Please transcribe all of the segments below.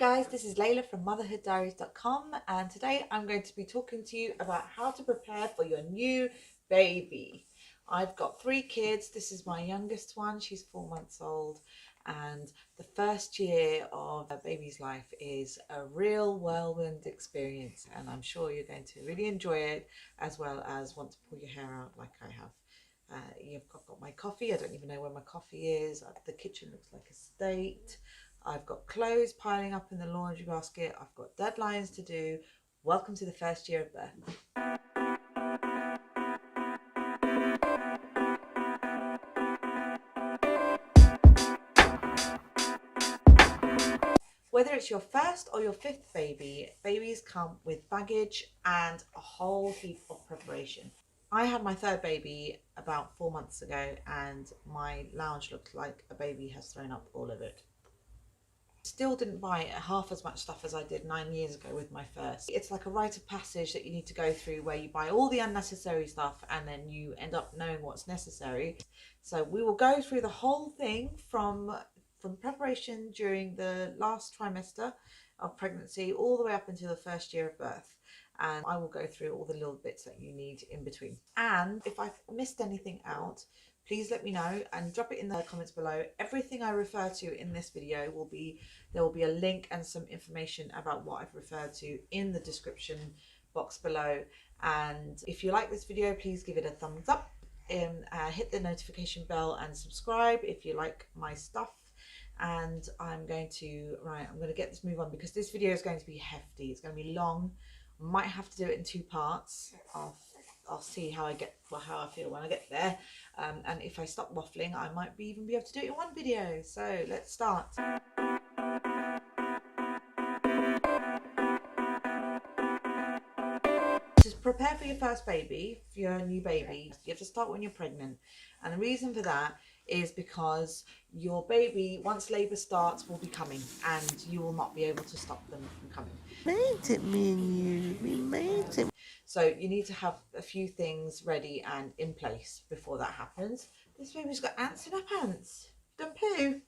guys, this is Layla from motherhooddiaries.com, and today I'm going to be talking to you about how to prepare for your new baby. I've got 3 kids. This is my youngest one. She's 4 months old, and the first year of a baby's life is a real whirlwind experience, and I'm sure you're going to really enjoy it as well as want to pull your hair out like I have. I've got my coffee. I don't even know where my coffee is. The kitchen looks like a state. I've got clothes piling up in the laundry basket. I've got deadlines to do. Welcome to the first year of birth. Whether it's your first or your 5th baby, babies come with baggage and a whole heap of preparation. I had my 3rd baby about 4 months ago, and my lounge looks like a baby has thrown up all of it. Still didn't buy half as much stuff as I did 9 years ago with my first. It's like a rite of passage that you need to go through, where you buy all the unnecessary stuff and then you end up knowing what's necessary. So we will go through the whole thing from preparation during the last trimester of pregnancy all the way up until the first year of birth. And I will go through all the little bits that you need in between. And if I've missed anything out, please let me know and drop it in the comments below. Everything I refer to in this video there will be a link and some information about what I've referred to in the description box below. And if you like this video, please give it a thumbs up and hit the notification bell and subscribe if you like my stuff. And I'm going to get this move on, because this video is going to be hefty. It's going to be long. I might have to do it in 2 parts. I'll see how I feel when I get there, and if I stop waffling, I might even be able to do it in 1 video. So let's start. To prepare for your first baby, for your new baby, you have to start when you're pregnant, and the reason for that is because your baby, once labour starts, will be coming, and you will not be able to stop them from coming. Made it, me and you. We made it. So you need to have a few things ready and in place before that happens. This baby's got ants in her pants. Done poo?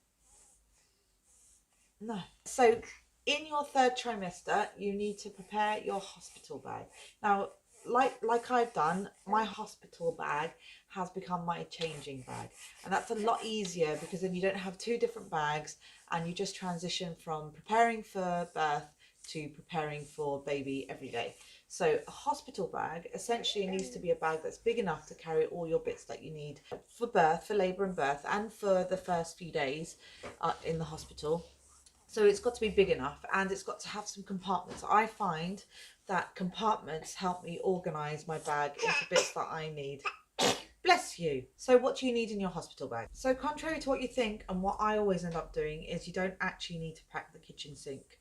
No. So in your 3rd trimester, you need to prepare your hospital bag. Now, like I've done, my hospital bag has become my changing bag, and that's a lot easier because then you don't have 2 different bags, and you just transition from preparing for birth to preparing for baby every day. So a hospital bag essentially needs to be a bag that's big enough to carry all your bits that you need for birth, for labour and birth, and for the first few days in the hospital. So it's got to be big enough, and it's got to have some compartments. I find that compartments help me organise my bag into bits that I need. Bless you. So what do you need in your hospital bag? So contrary to what you think, and what I always end up doing, is you don't actually need to pack the kitchen sink.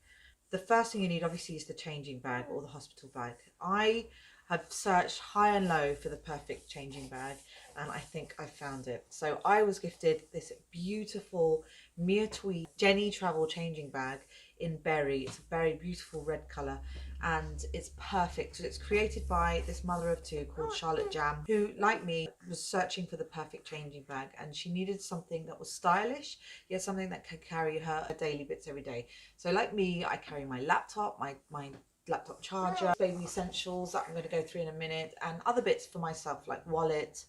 The first thing you need obviously is the changing bag or the hospital bag. I have searched high and low for the perfect changing bag, and I think I found it. So I was gifted this beautiful 𝐓𝐡𝐞 Jenny travel changing bag in berry. It's a very beautiful red colour, and it's perfect. So it's created by this mother of 2 called Charlotte Jam, who, like me, was searching for the perfect changing bag, and she needed something that was stylish, yet something that could carry her daily bits every day. So like me, I carry my laptop, my laptop charger, baby essentials that I'm going to go through in a minute, and other bits for myself like wallet,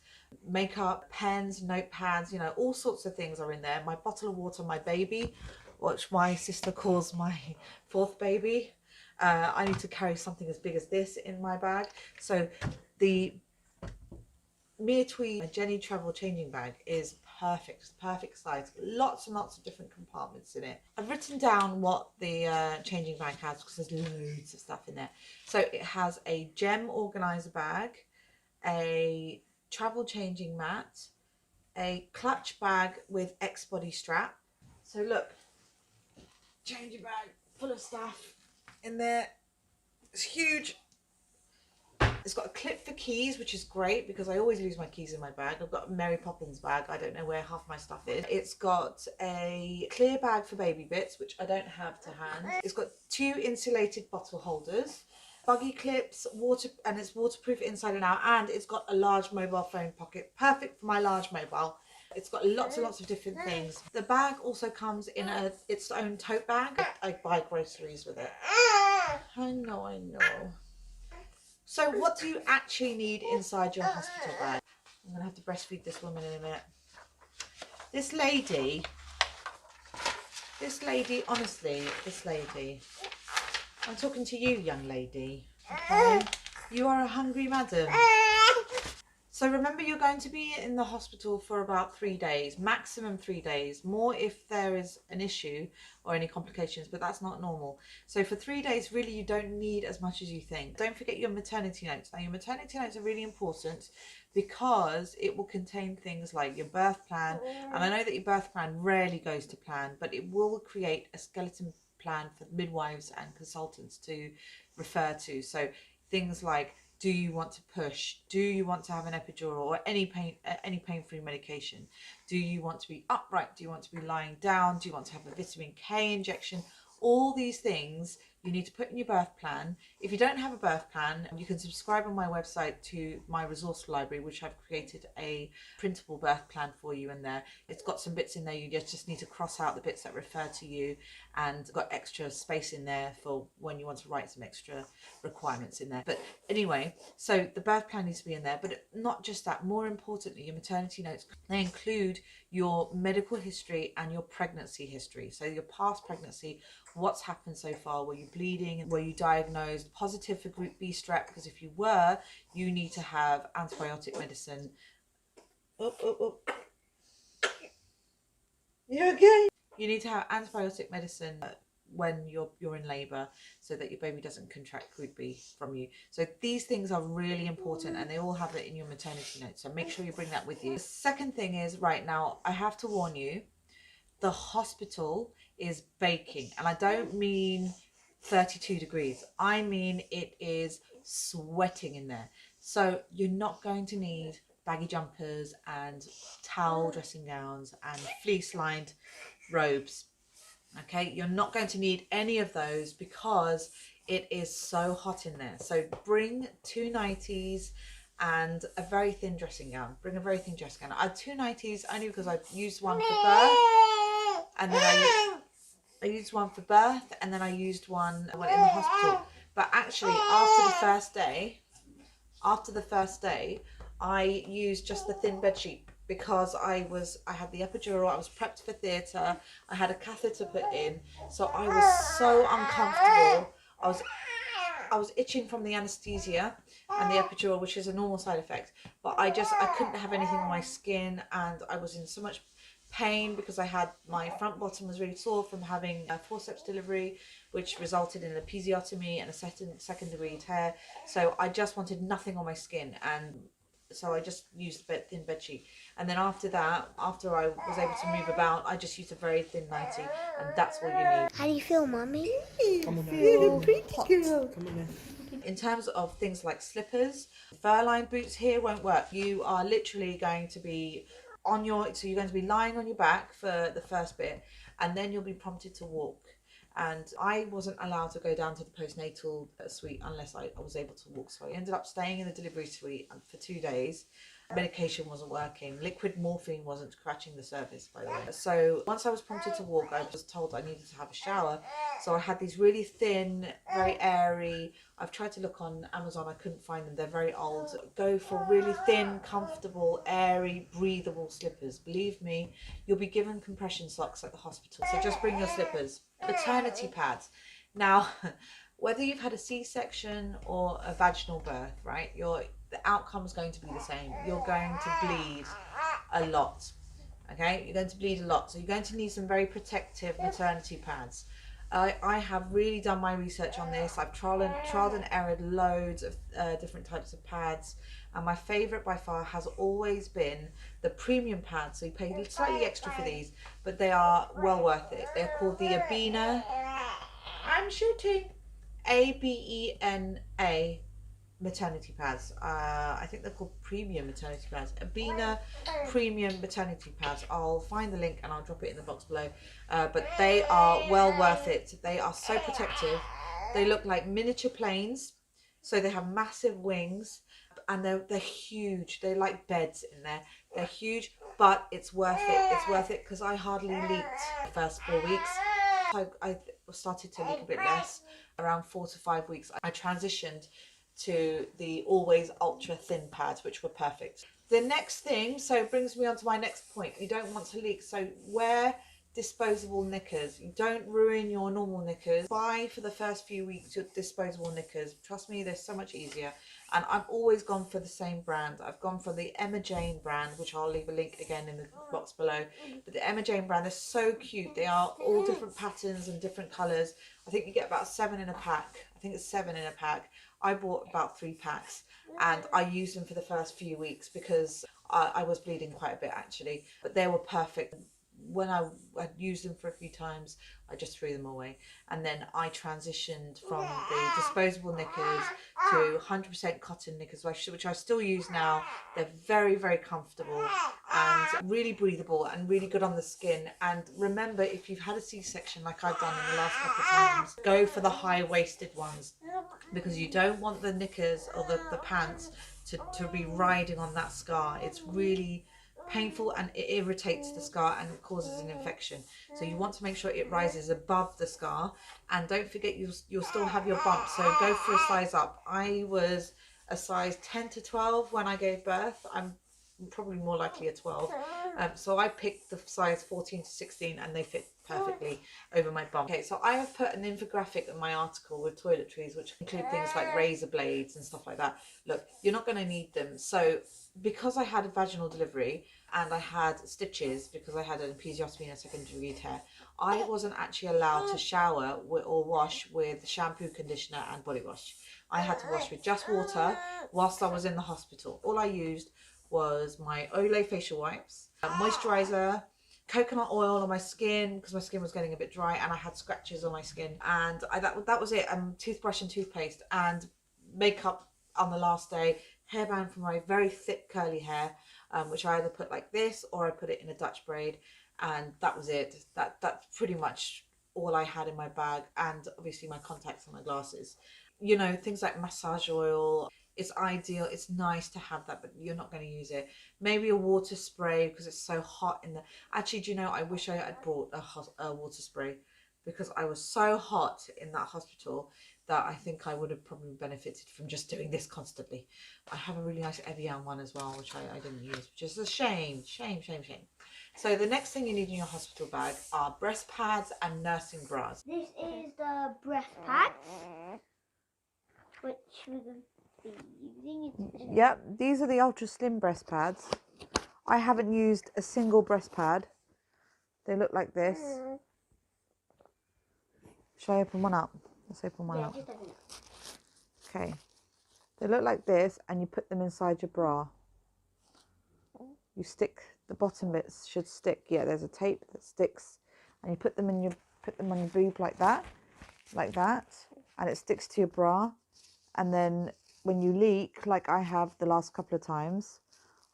makeup, pens, notepads, you know, all sorts of things are in there. My bottle of water, my baby, which my sister calls my 4th baby. I need to carry something as big as this in my bag. So the 𝐓𝐡𝐞 Jenny travel changing bag is perfect. It's perfect size. Lots and lots of different compartments in it. I've written down what the changing bag has, because there's loads of stuff in there. So it has a gem organizer bag, a travel changing mat, a clutch bag with X body strap. So look, changing bag full of stuff in there. It's huge. It's got a clip for keys, which is great because I always lose my keys in my bag. I've got a Mary Poppins bag. I don't know where half my stuff is. It's got a clear bag for baby bits, which I don't have to hand. It's got 2 insulated bottle holders, buggy clips, and it's waterproof inside and out, and it's got a large mobile phone pocket, perfect for my large mobile. It's got lots and lots of different things. The bag also comes in its own tote bag. I buy groceries with it. I know. So what do you actually need inside your hospital bag? I'm gonna have to breastfeed this woman in a minute. This lady, honestly, this lady, I'm talking to you, young lady, okay? You are a hungry madam. So remember, you're going to be in the hospital for about 3 days, maximum 3 days, more if there is an issue or any complications, but that's not normal. So for 3 days, really, you don't need as much as you think. Don't forget your maternity notes. Now, your maternity notes are really important because it will contain things like your birth plan. And I know that your birth plan rarely goes to plan, but it will create a skeleton plan for midwives and consultants to refer to. So things like, do you want to push? Do you want to have an epidural or any pain-free medication? Do you want to be upright? Do you want to be lying down? Do you want to have a vitamin K injection? All these things you need to put in your birth plan. If you don't have a birth plan, you can subscribe on my website to my resource library, which I've created a printable birth plan for you in there. It's got some bits in there. You just need to cross out the bits that refer to you, and got extra space in there for when you want to write some extra requirements in there. But anyway, so the birth plan needs to be in there, but not just that. More importantly, your maternity notes, they include your medical history and your pregnancy history. So your past pregnancy, what's happened so far, were you bleeding, were you diagnosed positive for group B strep? Because if you were, you need to have antibiotic medicine. You okay? You need to have antibiotic medicine when you're in labour, so that your baby doesn't contract group B from you. So these things are really important, and they all have it in your maternity notes, so make sure you bring that with you. The second thing is, right now, I have to warn you, the hospital is baking, and I don't mean 32 degrees. I mean it is sweating in there. So you're not going to need baggy jumpers and towel dressing gowns and fleece lined robes. Okay, you're not going to need any of those because it is so hot in there. So bring 2 nighties and a very thin dressing gown. Bring a very thin dressing gown. I had 2 nighties only because I used one for birth, and then I used one for birth, and then I used one in the hospital. But actually, after the first day, I used just the thin bed sheet, because I had the epidural, I was prepped for theatre, I had a catheter put in, so I was so uncomfortable. I was itching from the anaesthesia and the epidural, which is a normal side effect, but I couldn't have anything on my skin, and I was in so much pain because my front bottom was really sore from having a forceps delivery, which resulted in an episiotomy and a second degree tear. So I just wanted nothing on my skin, and so I just used a thin bed sheet. And then after that, after I was able to move about, I just used a very thin nightie, and that's all you need. How do you feel, Mummy? Come on, Feel pretty girl. Come on then. In terms of things like slippers, fur-lined boots here won't work. You are literally going to be so you're going to be lying on your back for the first bit, and then you'll be prompted to walk. And I wasn't allowed to go down to the postnatal suite unless I was able to walk. So I ended up staying in the delivery suite for 2 days. Medication wasn't working. Liquid morphine wasn't scratching the surface, by the way. So once I was prompted to walk, I was told I needed to have a shower. So I had these really thin, very airy, I've tried to look on Amazon, I couldn't find them, they're very old. Go for really thin, comfortable, airy, breathable slippers. Believe me, you'll be given compression socks at the hospital, so just bring your slippers. Maternity pads. Now, whether you've had a C-section or a vaginal birth, right, the outcome is going to be the same. You're going to bleed a lot, okay? You're going to bleed a lot, so you're going to need some very protective maternity pads. I have really done my research on this. I've tried and errored loads of different types of pads, and my favourite by far has always been the premium pads. So you pay slightly extra for these, but they are well worth it. They're called the 𝐓𝐢𝐵ENA. I'm shooting. 𝐓𝐢𝐵ENA maternity pads. I think they're called premium maternity pads. 𝐓𝐢𝐵ENA premium maternity pads. I'll find the link and I'll drop it in the box below. But they are well worth it. They are so protective. They look like miniature planes, so they have massive wings, and they're huge. They're like beds in there. They're huge. but it's worth it. It's worth it because I hardly leaked the first 4 weeks. I started to leak a bit less. Around 4 to 5 weeks, I transitioned to the Always Ultra Thin pads, which were perfect. The next thing, so brings me on to my next point. You don't want to leak, so wear disposable knickers. You don't ruin your normal knickers. Buy for the first few weeks your disposable knickers. Trust me, they're so much easier. And I've always gone for the same brand. I've gone for the 𝐓𝐸MA brand, which I'll leave a link again in the box below. But the 𝐓𝐸MA brand, they're so cute. They are all different patterns and different colours. I think you get about 7 in a pack. I think it's 7 in a pack. I bought about 3 packs and I used them for the first few weeks because I was bleeding quite a bit actually, but they were perfect. When I had used them for a few times, I just threw them away. And then I transitioned from the disposable knickers to 100% cotton knickers, which I still use now. They're very, very comfortable and really breathable and really good on the skin. And remember, if you've had a C-section like I've done in the last couple of times, go for the high-waisted ones because you don't want the knickers or the pants to be riding on that scar. It's really painful and it irritates the scar and it causes an infection. So you want to make sure it rises above the scar, and don't forget you'll still have your bump, so go for a size up. I was a size 10 to 12 when I gave birth. I'm probably more likely a 12, so I picked the size 14 to 16 and they fit perfectly over my bump. Okay, so I have put an infographic in my article with toiletries which include things like razor blades and stuff like that. Look, you're not going to need them. So because I had a vaginal delivery and I had stitches because I had an episiotomy and a secondary degree tear, I wasn't actually allowed to shower or wash with shampoo, conditioner and body wash. I had to wash with just water whilst I was in the hospital. All I used was my Olay facial wipes, moisturizer, coconut oil on my skin because my skin was getting a bit dry and I had scratches on my skin, and that was it. Toothbrush and toothpaste and makeup on the last day, hairband for my very thick curly hair, which I either put like this or I put it in a Dutch braid, and that was it. That's pretty much all I had in my bag, and obviously my contacts and my glasses. You know, things like massage oil. It's ideal, it's nice to have that, but you're not going to use it. Maybe a water spray because it's so hot in the... Actually, do you know, I wish I had brought a water spray because I was so hot in that hospital that I think I would have probably benefited from just doing this constantly. I have a really nice 𝐓𝐸𝐬𝐻 one as well, which I didn't use, which is a shame. So the next thing you need in your hospital bag are breast pads and nursing bras. This is the breast pads, which we're going to Yep, these are the ultra slim breast pads. I haven't used a single breast pad. They look like this. Shall I open one up? Let's open one up. Okay, they look like this, and you put them inside your bra. You stick the bottom bits should stick. Yeah, there's a tape that sticks, and you put them on your boob like that, and it sticks to your bra, and then when you leak, like I have the last couple of times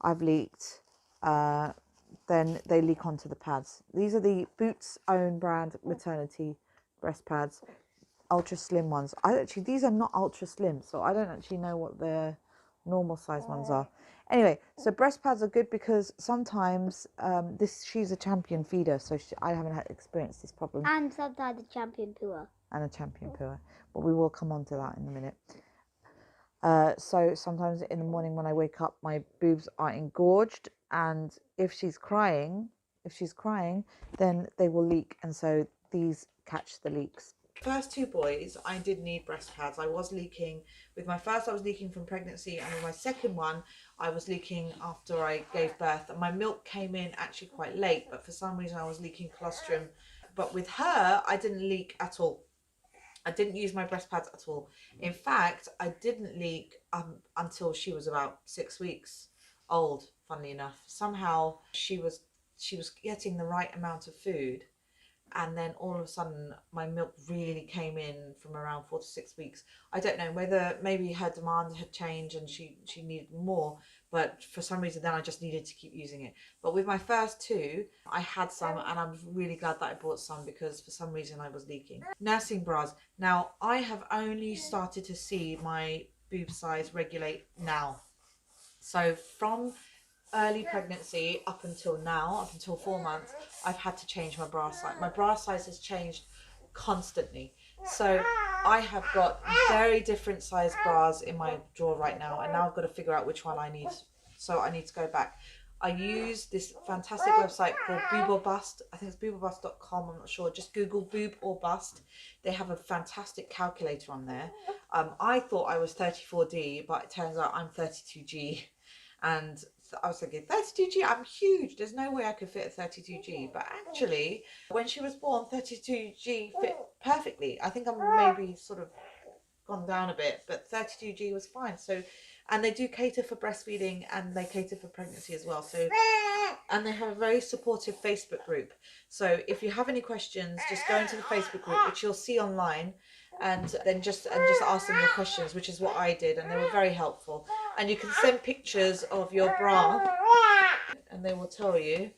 I've leaked, then they leak onto the pads. These are the Boots own brand maternity breast pads, ultra slim ones. These are not ultra slim, so I don't actually know what the normal size ones are. Anyway, so breast pads are good because sometimes she's a champion feeder, so I haven't had experienced this problem. And sometimes a champion pooer. But we will come on to that in a minute. So sometimes in the morning when I wake up, my boobs are engorged, and if she's crying, then they will leak, and so these catch the leaks. First 2 boys, I did need breast pads. I was leaking with my first. I was leaking from pregnancy, and with my second one, I was leaking after I gave birth. And my milk came in actually quite late, but for some reason I was leaking colostrum. But with her, I didn't leak at all. I didn't use my breast pads at all. In fact, I didn't leak until she was about 6 weeks old, funnily enough. Somehow she was getting the right amount of food, and then all of a sudden my milk really came in from around 4 to 6 weeks. I don't know whether maybe her demand had changed and she needed more, but for some reason then I just needed to keep using it. But with my first 2, I had some, and I'm really glad that I bought some because for some reason I was leaking. Nursing bras. Now I have only started to see my boob size regulate now. So from early pregnancy up until now, up until 4 months, I've had to change my bra size. My bra size has changed constantly. So I have got very different size bras in my drawer right now, and now I've got to figure out which one I need. So I need to go back. I use this fantastic website called Boob or Bust. I think it's booborBust.com. I'm not sure. Just Google boob or bust. They have a fantastic calculator on there. I thought I was 34D, but it turns out I'm 32G. And I was thinking, 32G, I'm huge. There's no way I could fit a 32G. But actually, when she was born, 32G fit perfectly. I think I'm maybe sort of gone down a bit, but 32G was fine. So, and they do cater for breastfeeding and they cater for pregnancy as well. So, and they have a very supportive Facebook group. So if you have any questions, just go into the Facebook group, which you'll see online, and then just ask them your questions, which is what I did, and they were very helpful. And you can send pictures of your bra and they will tell you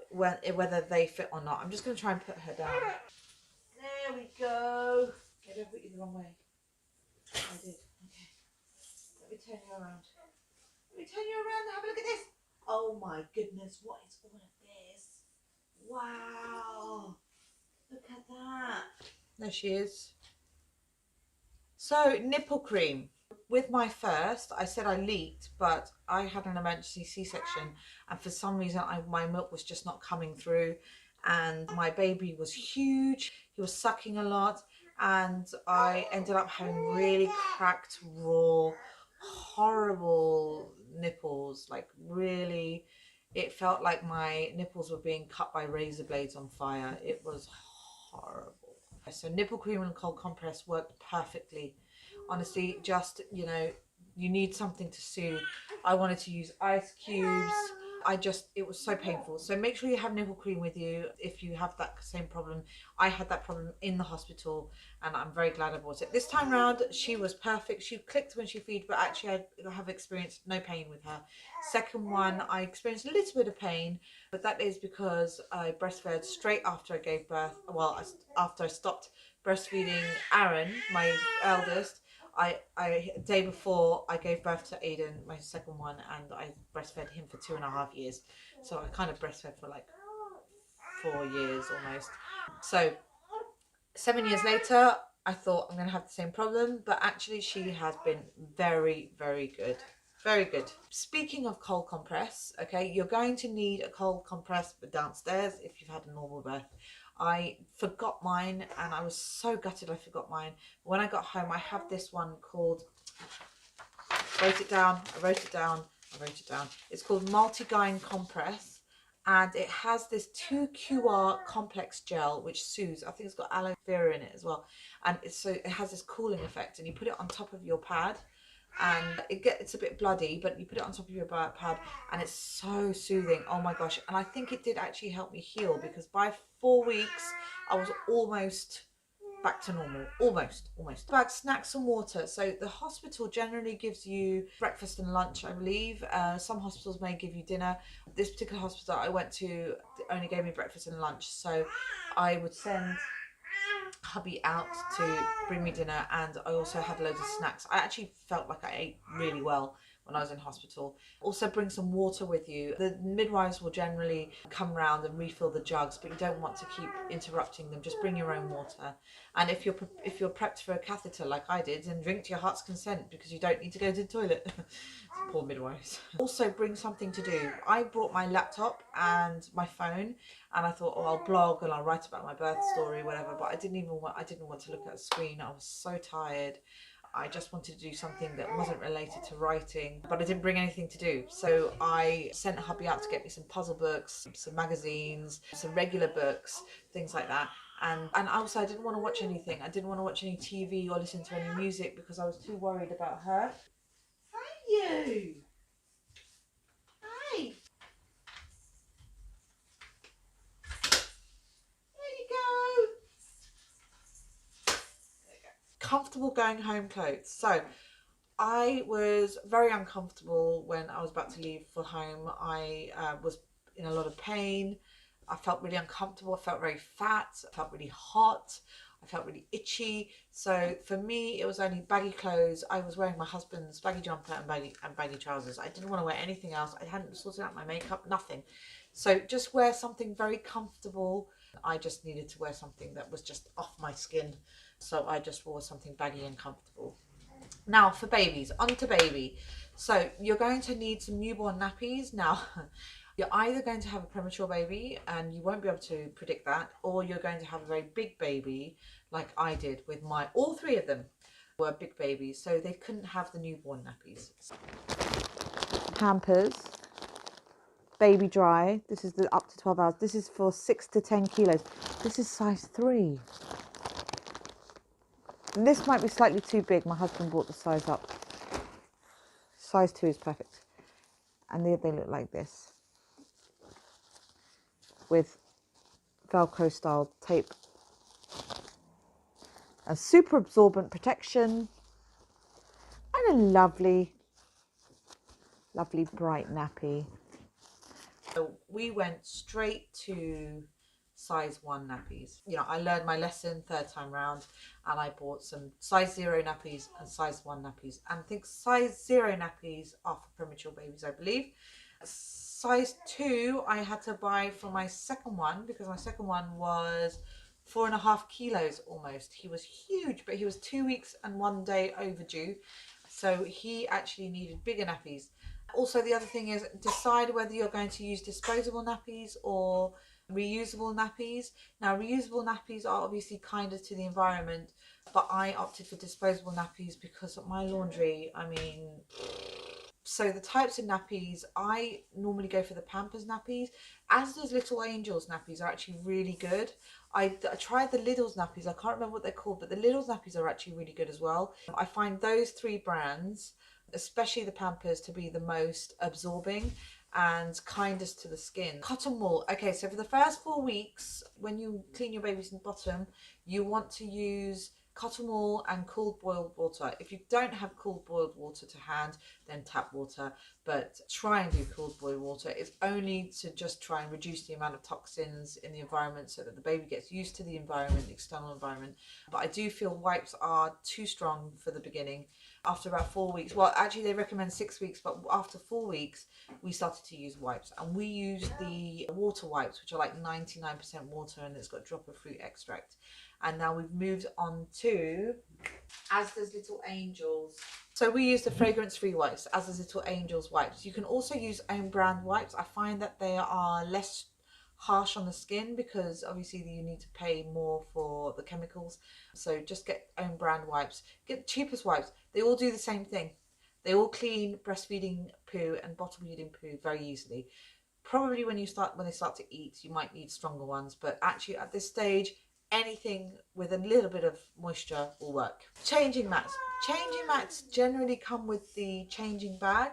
whether they fit or not. I'm just going to try and put her down. There we go. Maybe I put you the wrong way. I did. Okay. Let me turn you around. Let me turn you around and have a look at this. Oh my goodness, what is all of this? Wow. Look at that. There she is. So, nipple cream. With my first, I said I leaked, but I had an emergency C-section, and for some reason my milk was just not coming through, and my baby was huge. He was sucking a lot, and I ended up having really cracked, raw, horrible nipples. Like really, it felt like my nipples were being cut by razor blades on fire. It was horrible. So nipple cream and cold compress worked perfectly. Honestly, just, you know, you need something to soothe. I wanted to use ice cubes. It was so painful. So make sure you have nipple cream with you if you have that same problem. I had that problem in the hospital, and I'm very glad I bought it. This time round, she was perfect. She clicked when she feed, but actually I have experienced no pain with her. Second one, I experienced a little bit of pain, but that is because I breastfed straight after I gave birth. Well, after I stopped breastfeeding Aaron, my eldest. Day before I gave birth to Aiden, my second one, and I breastfed him for 2.5 years. So I kind of breastfed for like 4 years almost. So 7 years later, I thought I'm going to have the same problem, but actually she has been very, very good. Very good. Speaking of cold compress, okay, you're going to need a cold compress downstairs if you've had a normal birth. I forgot mine, and I was so gutted I forgot mine. When I got home, I have this one called, I wrote it down. It's called Multi-Gyne Compress, and it has this 2QR complex gel which soothes. I think it's got aloe vera in it as well, and it has this cooling effect, and you put it on top of your pad, and it's a bit bloody, but you put it on top of your pad and it's so soothing. Oh my gosh. And I think it did actually help me heal, because by 4 weeks I was almost back to normal. Almost. About snacks and water. So the hospital generally gives you breakfast and lunch, I believe. Some hospitals may give you dinner. This particular hospital I went to only gave me breakfast and lunch, so I would send hubby out to bring me dinner, and I also had loads of snacks. I actually felt like I ate really well when I was in hospital. Also bring some water with you. The midwives will generally come round and refill the jugs, but you don't want to keep interrupting them. Just bring your own water. And if you're prepped for a catheter like I did, then drink to your heart's consent, because you don't need to go to the toilet. Poor midwives. Also bring something to do. I brought my laptop and my phone, and I thought, oh, I'll blog and I'll write about my birth story, whatever. But I didn't want to look at a screen. I was so tired. I just wanted to do something that wasn't related to writing, but I didn't bring anything to do. So I sent hubby out to get me some puzzle books, some magazines, some regular books, things like that. And also I didn't want to watch anything. I didn't want to watch any TV or listen to any music, because I was too worried about her. Hi, you. Hi. Comfortable going home clothes. So I was very uncomfortable when I was about to leave for home. I was in a lot of pain. I felt really uncomfortable. I felt very fat. I felt really hot. I felt really itchy. So for me, it was only baggy clothes. I was wearing my husband's baggy jumper and baggy trousers. I didn't want to wear anything else. I hadn't sorted out my makeup, nothing. So just wear something very comfortable. I just needed to wear something that was just off my skin. So I just wore something baggy and comfortable. Now for babies, on to baby. So you're going to need some newborn nappies. Now, you're either going to have a premature baby and you won't be able to predict that, or you're going to have a very big baby like I did with all three of them were big babies, so they couldn't have the newborn nappies. Pampers, Baby Dry, this is the up to 12 hours. This is for 6 to 10 kilos. This is size 3. And this might be slightly too big. My husband brought the size up. Size 2 is perfect. And they look like this, with Velcro style tape. A super absorbent protection. And a lovely, lovely bright nappy. So we went straight to size 1 nappies. You know, I learned my lesson 3rd time round, and I bought some size 0 nappies and size 1 nappies. And I think size 0 nappies are for premature babies, I believe. Size 2 I had to buy for my second one, because my second one was 4.5 kilos almost. He was huge, but he was 2 weeks and 1 day overdue. So he actually needed bigger nappies. Also, the other thing is, decide whether you're going to use disposable nappies or reusable nappies. Now, reusable nappies are obviously kinder to the environment, but I opted for disposable nappies because of my laundry. I mean, so the types of nappies, I normally go for the Pampers nappies. As does Little Angels nappies are actually really good. I tried the Lidl's nappies. I can't remember what they're called, but the Lidl's nappies are actually really good as well. I find those 3 brands, especially the Pampers, to be the most absorbing and kindest to the skin. Cotton wool. Okay, so for the first 4 weeks, when you clean your baby's bottom, you want to use cotton wool and cooled boiled water. If you don't have cooled boiled water to hand, then tap water, but try and do cooled boiled water. It's only to just try and reduce the amount of toxins in the environment so that the baby gets used to the environment, the external environment. But I do feel wipes are too strong for the beginning. After about 4 weeks, well, actually they recommend 6 weeks, but after 4 weeks we started to use wipes, and we use the water wipes, which are like 99% water, and it's got a drop of fruit extract. And now we've moved on to As Does Little Angels. So we use the fragrance-free wipes, As Does Little Angels wipes. You can also use own brand wipes. I find that they are less harsh on the skin because obviously you need to pay more for the chemicals. So just get own brand wipes. Get the cheapest wipes. They all do the same thing. They all clean breastfeeding poo and bottle feeding poo very easily. Probably when they start to eat, you might need stronger ones, but actually at this stage, anything with a little bit of moisture will work. Changing mats. Changing mats generally come with the changing bag,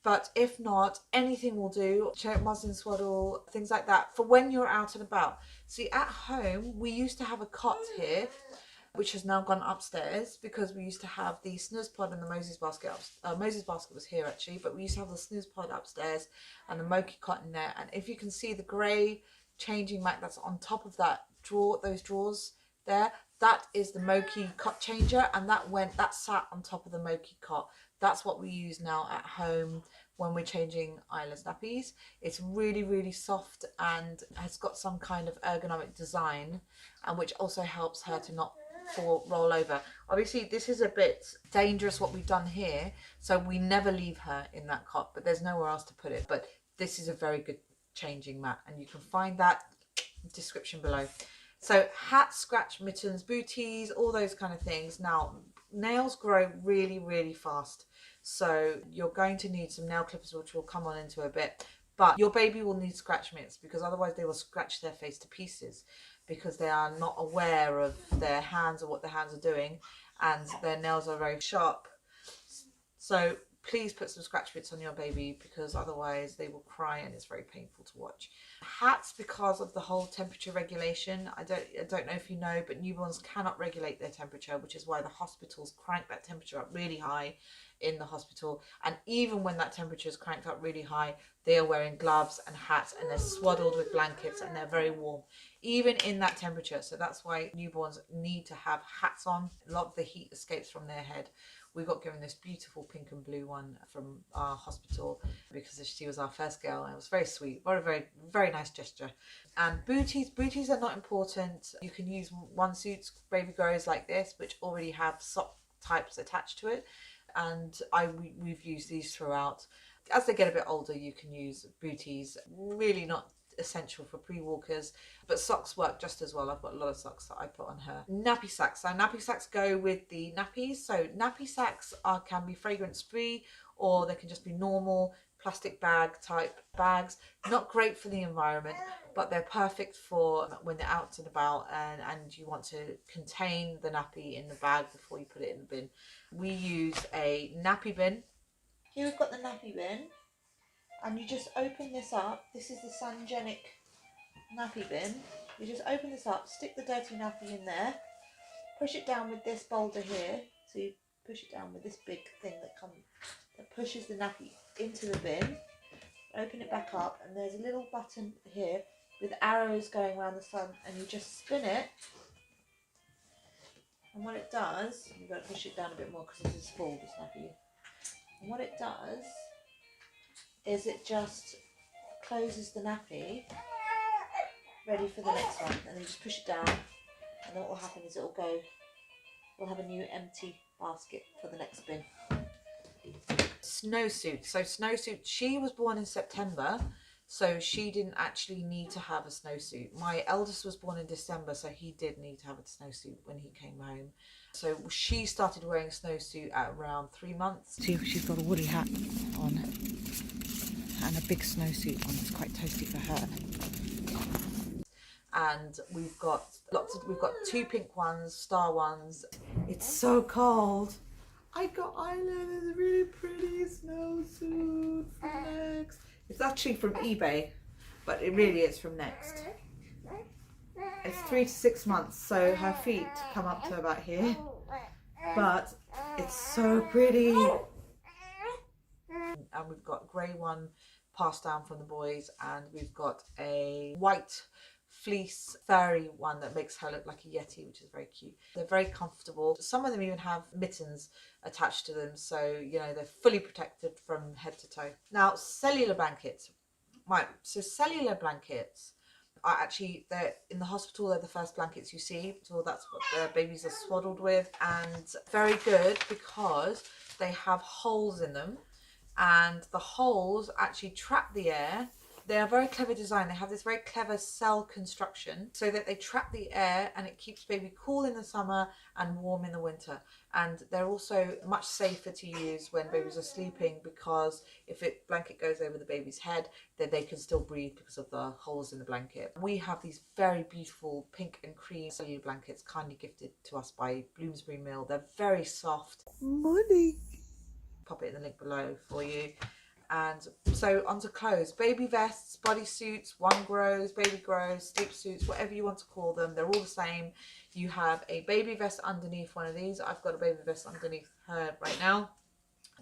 but if not, anything will do. Muslin swaddle, things like that, for when you're out and about. See, at home, we used to have a cot here, which has now gone upstairs, because we used to have the snooze pod and the Moses basket. Moses basket was here actually, but we used to have the snooze pod upstairs and the Moki cot in there. And if you can see the grey changing mat that's on top of that drawer, those drawers there, that is the Moki cot changer, and that sat on top of the Moki cot. That's what we use now at home when we're changing Isla's nappies. It's really, really soft and has got some kind of ergonomic design, and which also helps her to not roll over. Obviously this is a bit dangerous what we've done here, so we never leave her in that cot, but there's nowhere else to put it. But this is a very good changing mat, and you can find that description below. So hats, scratch, mittens, booties, all those kind of things. Now nails grow really, really fast, so you're going to need some nail clippers, which we'll come on into a bit. But your baby will need scratch mitts, because otherwise they will scratch their face to pieces, because they are not aware of their hands or what their hands are doing, and their nails are very sharp. So please put some scratch bits on your baby, because otherwise they will cry and it's very painful to watch. Hats, because of the whole temperature regulation. I don't know if you know, but newborns cannot regulate their temperature, which is why the hospitals crank that temperature up really high in the hospital. And even when that temperature is cranked up really high, they are wearing gloves and hats, and they're swaddled with blankets, and they're very warm even in that temperature. So that's why newborns need to have hats on. A lot of the heat escapes from their head. We got given this beautiful pink and blue one from our hospital because she was our first girl, and it was very sweet. What a very, very nice gesture. And booties are not important. You can use one suits, baby grows like this, which already have sock types attached to it. And we've used these throughout. As they get a bit older, you can use booties. Really not essential for pre-walkers, but socks work just as well. I've got a lot of socks that I put on her. Nappy sacks. So nappy sacks go with the nappies. So nappy sacks can be fragrance free, or they can just be normal plastic bag type bags. Not great for the environment, but they're perfect for when they're out and about and you want to contain the nappy in the bag before you put it in the bin. We use a nappy bin. Here we've got the nappy bin. And you just open this up. This is the 𝐶𝐻𝐺 nappy bin. You just open this up, stick the dirty nappy in there, push it down with this boulder here. So you push it down with this big thing that pushes the nappy into the bin. Open it back up, and there's a little button here with arrows going around the sun, and you just spin it. And what it does, you've got to push it down a bit more because this is full, this nappy. And what it does is it just closes the nappy ready for the next one, and then you just push it down, and then what will happen is we'll have a new empty basket for the next bin. Snowsuit. So snowsuit, she was born in September, so she didn't actually need to have a snowsuit. My eldest was born in December, so he did need to have a snowsuit when he came home. So she started wearing snowsuit at around 3 months. See if she's got a woolly hat on and a big snowsuit on. It's quite toasty for her. And we've got we've got 2 pink ones, star ones. It's so cold. I got Island, a really pretty snowsuit from Next. It's actually from eBay, but it really is from Next. It's 3 to 6 months, so her feet come up to about here, but it's so pretty. And we've got a grey one passed down from the boys, and we've got a white fleece furry one that makes her look like a yeti, which is very cute. They're very comfortable. Some of them even have mittens attached to them, so you know they're fully protected from head to toe. Now, cellular blankets. Right, so cellular blankets are actually, they're in the hospital, they're the first blankets you see, so that's what the babies are swaddled with, and very good because they have holes in them, and the holes actually trap the air. They are very clever design. They have this very clever cell construction so that they trap the air, and it keeps baby cool in the summer and warm in the winter. And they're also much safer to use when babies are sleeping, because if a blanket goes over the baby's head, then they can still breathe because of the holes in the blanket. We have these very beautiful pink and cream cellular blankets kindly gifted to us by Bloomsbury Mill. They're very soft. Money. Pop it in the link below for you. And so onto clothes. Baby vests, bodysuits, one grows, baby grows, sleep suits, whatever you want to call them. They're all the same. You have a baby vest underneath one of these. I've got a baby vest underneath her right now.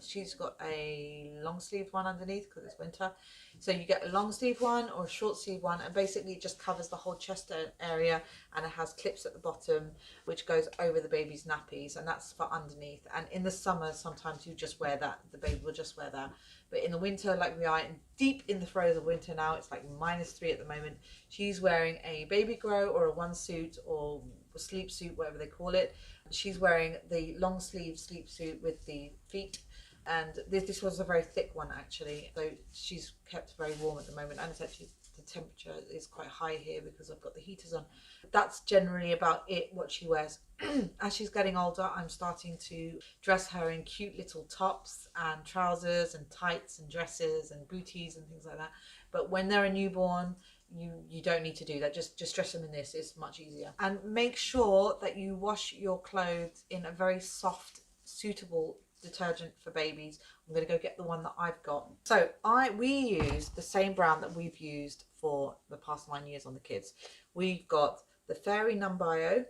She's got a long sleeve one underneath because it's winter. So you get a long sleeve one or a short sleeve one, and basically it just covers the whole chest area, and it has clips at the bottom which goes over the baby's nappies, and that's for underneath. And in the summer sometimes you just wear that, the baby will just wear that. But in the winter, like we are deep in the throes of winter now, it's like -3 at the moment, she's wearing a baby grow or a one suit or a sleep suit, whatever they call it. She's wearing the long sleeve sleep suit with the feet. And this was a very thick one actually, so she's kept very warm at the moment, and it's actually, the temperature is quite high here because I've got the heaters on. That's generally about it, what she wears. As she's getting older, I'm starting to dress her in cute little tops and trousers and tights and dresses and booties and things like that. But when they're a newborn, you don't need to do that. Just dress them in this, it's much easier. And make sure that you wash your clothes in a very soft, suitable detergent for babies. I'm going to go get the one that I've got. So we use the same brand that we've used for the past 9 years on the kids. We've got the Fairy Numbio,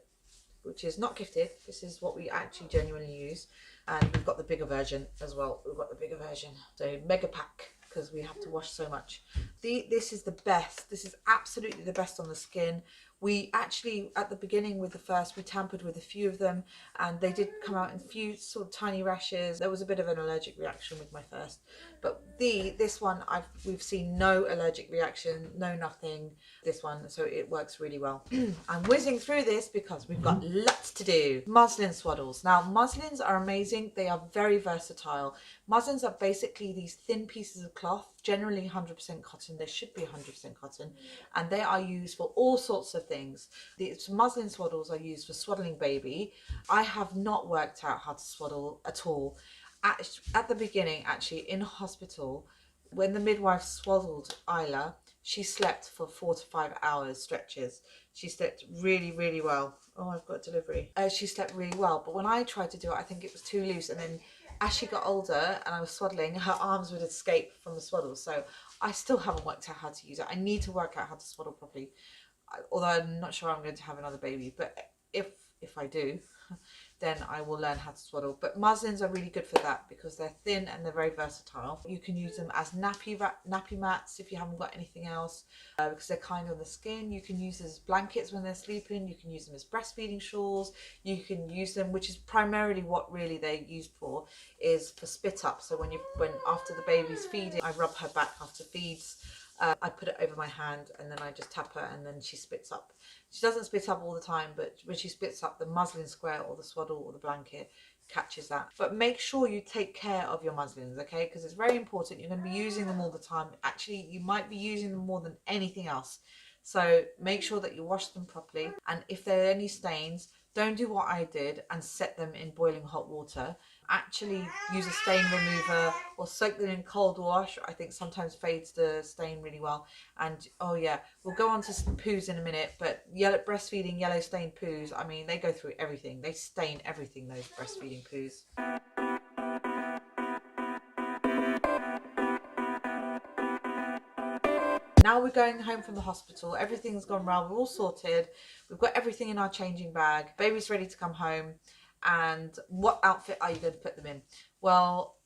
which is not gifted. This is what we actually genuinely use. And we've got the bigger version as well. We've got the bigger version. So mega pack, because we have to wash so much. This is the best. This is absolutely the best on the skin. We actually, at the beginning with the first, we tampered with a few of them, and they did come out in a few sort of tiny rashes. There was a bit of an allergic reaction with my first, but this one we've seen no allergic reaction, no nothing. This one, so it works really well. I'm whizzing through this because we've got lots to do. Muslin swaddles. Now, muslins are amazing. They are very versatile. Muslins are basically these thin pieces of cloth, generally 100% cotton. They should be 100% cotton, and they are used for all sorts of things. These muslin swaddles are used for swaddling baby. I have not worked out how to swaddle at all. At the beginning, actually, in hospital, when the midwife swaddled Isla, she slept for 4 to 5 hours stretches. She slept really, really well. Oh, I've got delivery. She slept really well, but when I tried to do it, I think it was too loose, and then as she got older and I was swaddling, her arms would escape from the swaddle. So I still haven't worked out how to use it. I need to work out how to swaddle properly, although I'm not sure I'm going to have another baby. But if I do, then I will learn how to swaddle. But muslins are really good for that because they're thin and they're very versatile. You can use them as nappy mats if you haven't got anything else, because they're kind on the skin. You can use them as blankets when they're sleeping. You can use them as breastfeeding shawls. You can use them, which is primarily what really they're used for, is for spit up. So when after the baby's feeding, I rub her back after feeds. I put it over my hand and then I just tap her and then she spits up. She doesn't spit up all the time, but when she spits up, the muslin square or the swaddle or the blanket catches that. But make sure you take care of your muslins, okay? Because it's very important. You're going to be using them all the time. Actually, you might be using them more than anything else. So make sure that you wash them properly. And if there are any stains, don't do what I did and set them in boiling hot water. Actually use a stain remover or soak them in cold wash. I think sometimes fades the stain really well. And oh yeah, we'll go on to poos in a minute, but breastfeeding yellow stained poos, I mean, they go through everything. They stain everything, those breastfeeding poos. Now we're going home from the hospital. Everything's gone well. We're all sorted. We've got everything in our changing bag. Baby's ready to come home. And what outfit are you going to put them in? Well,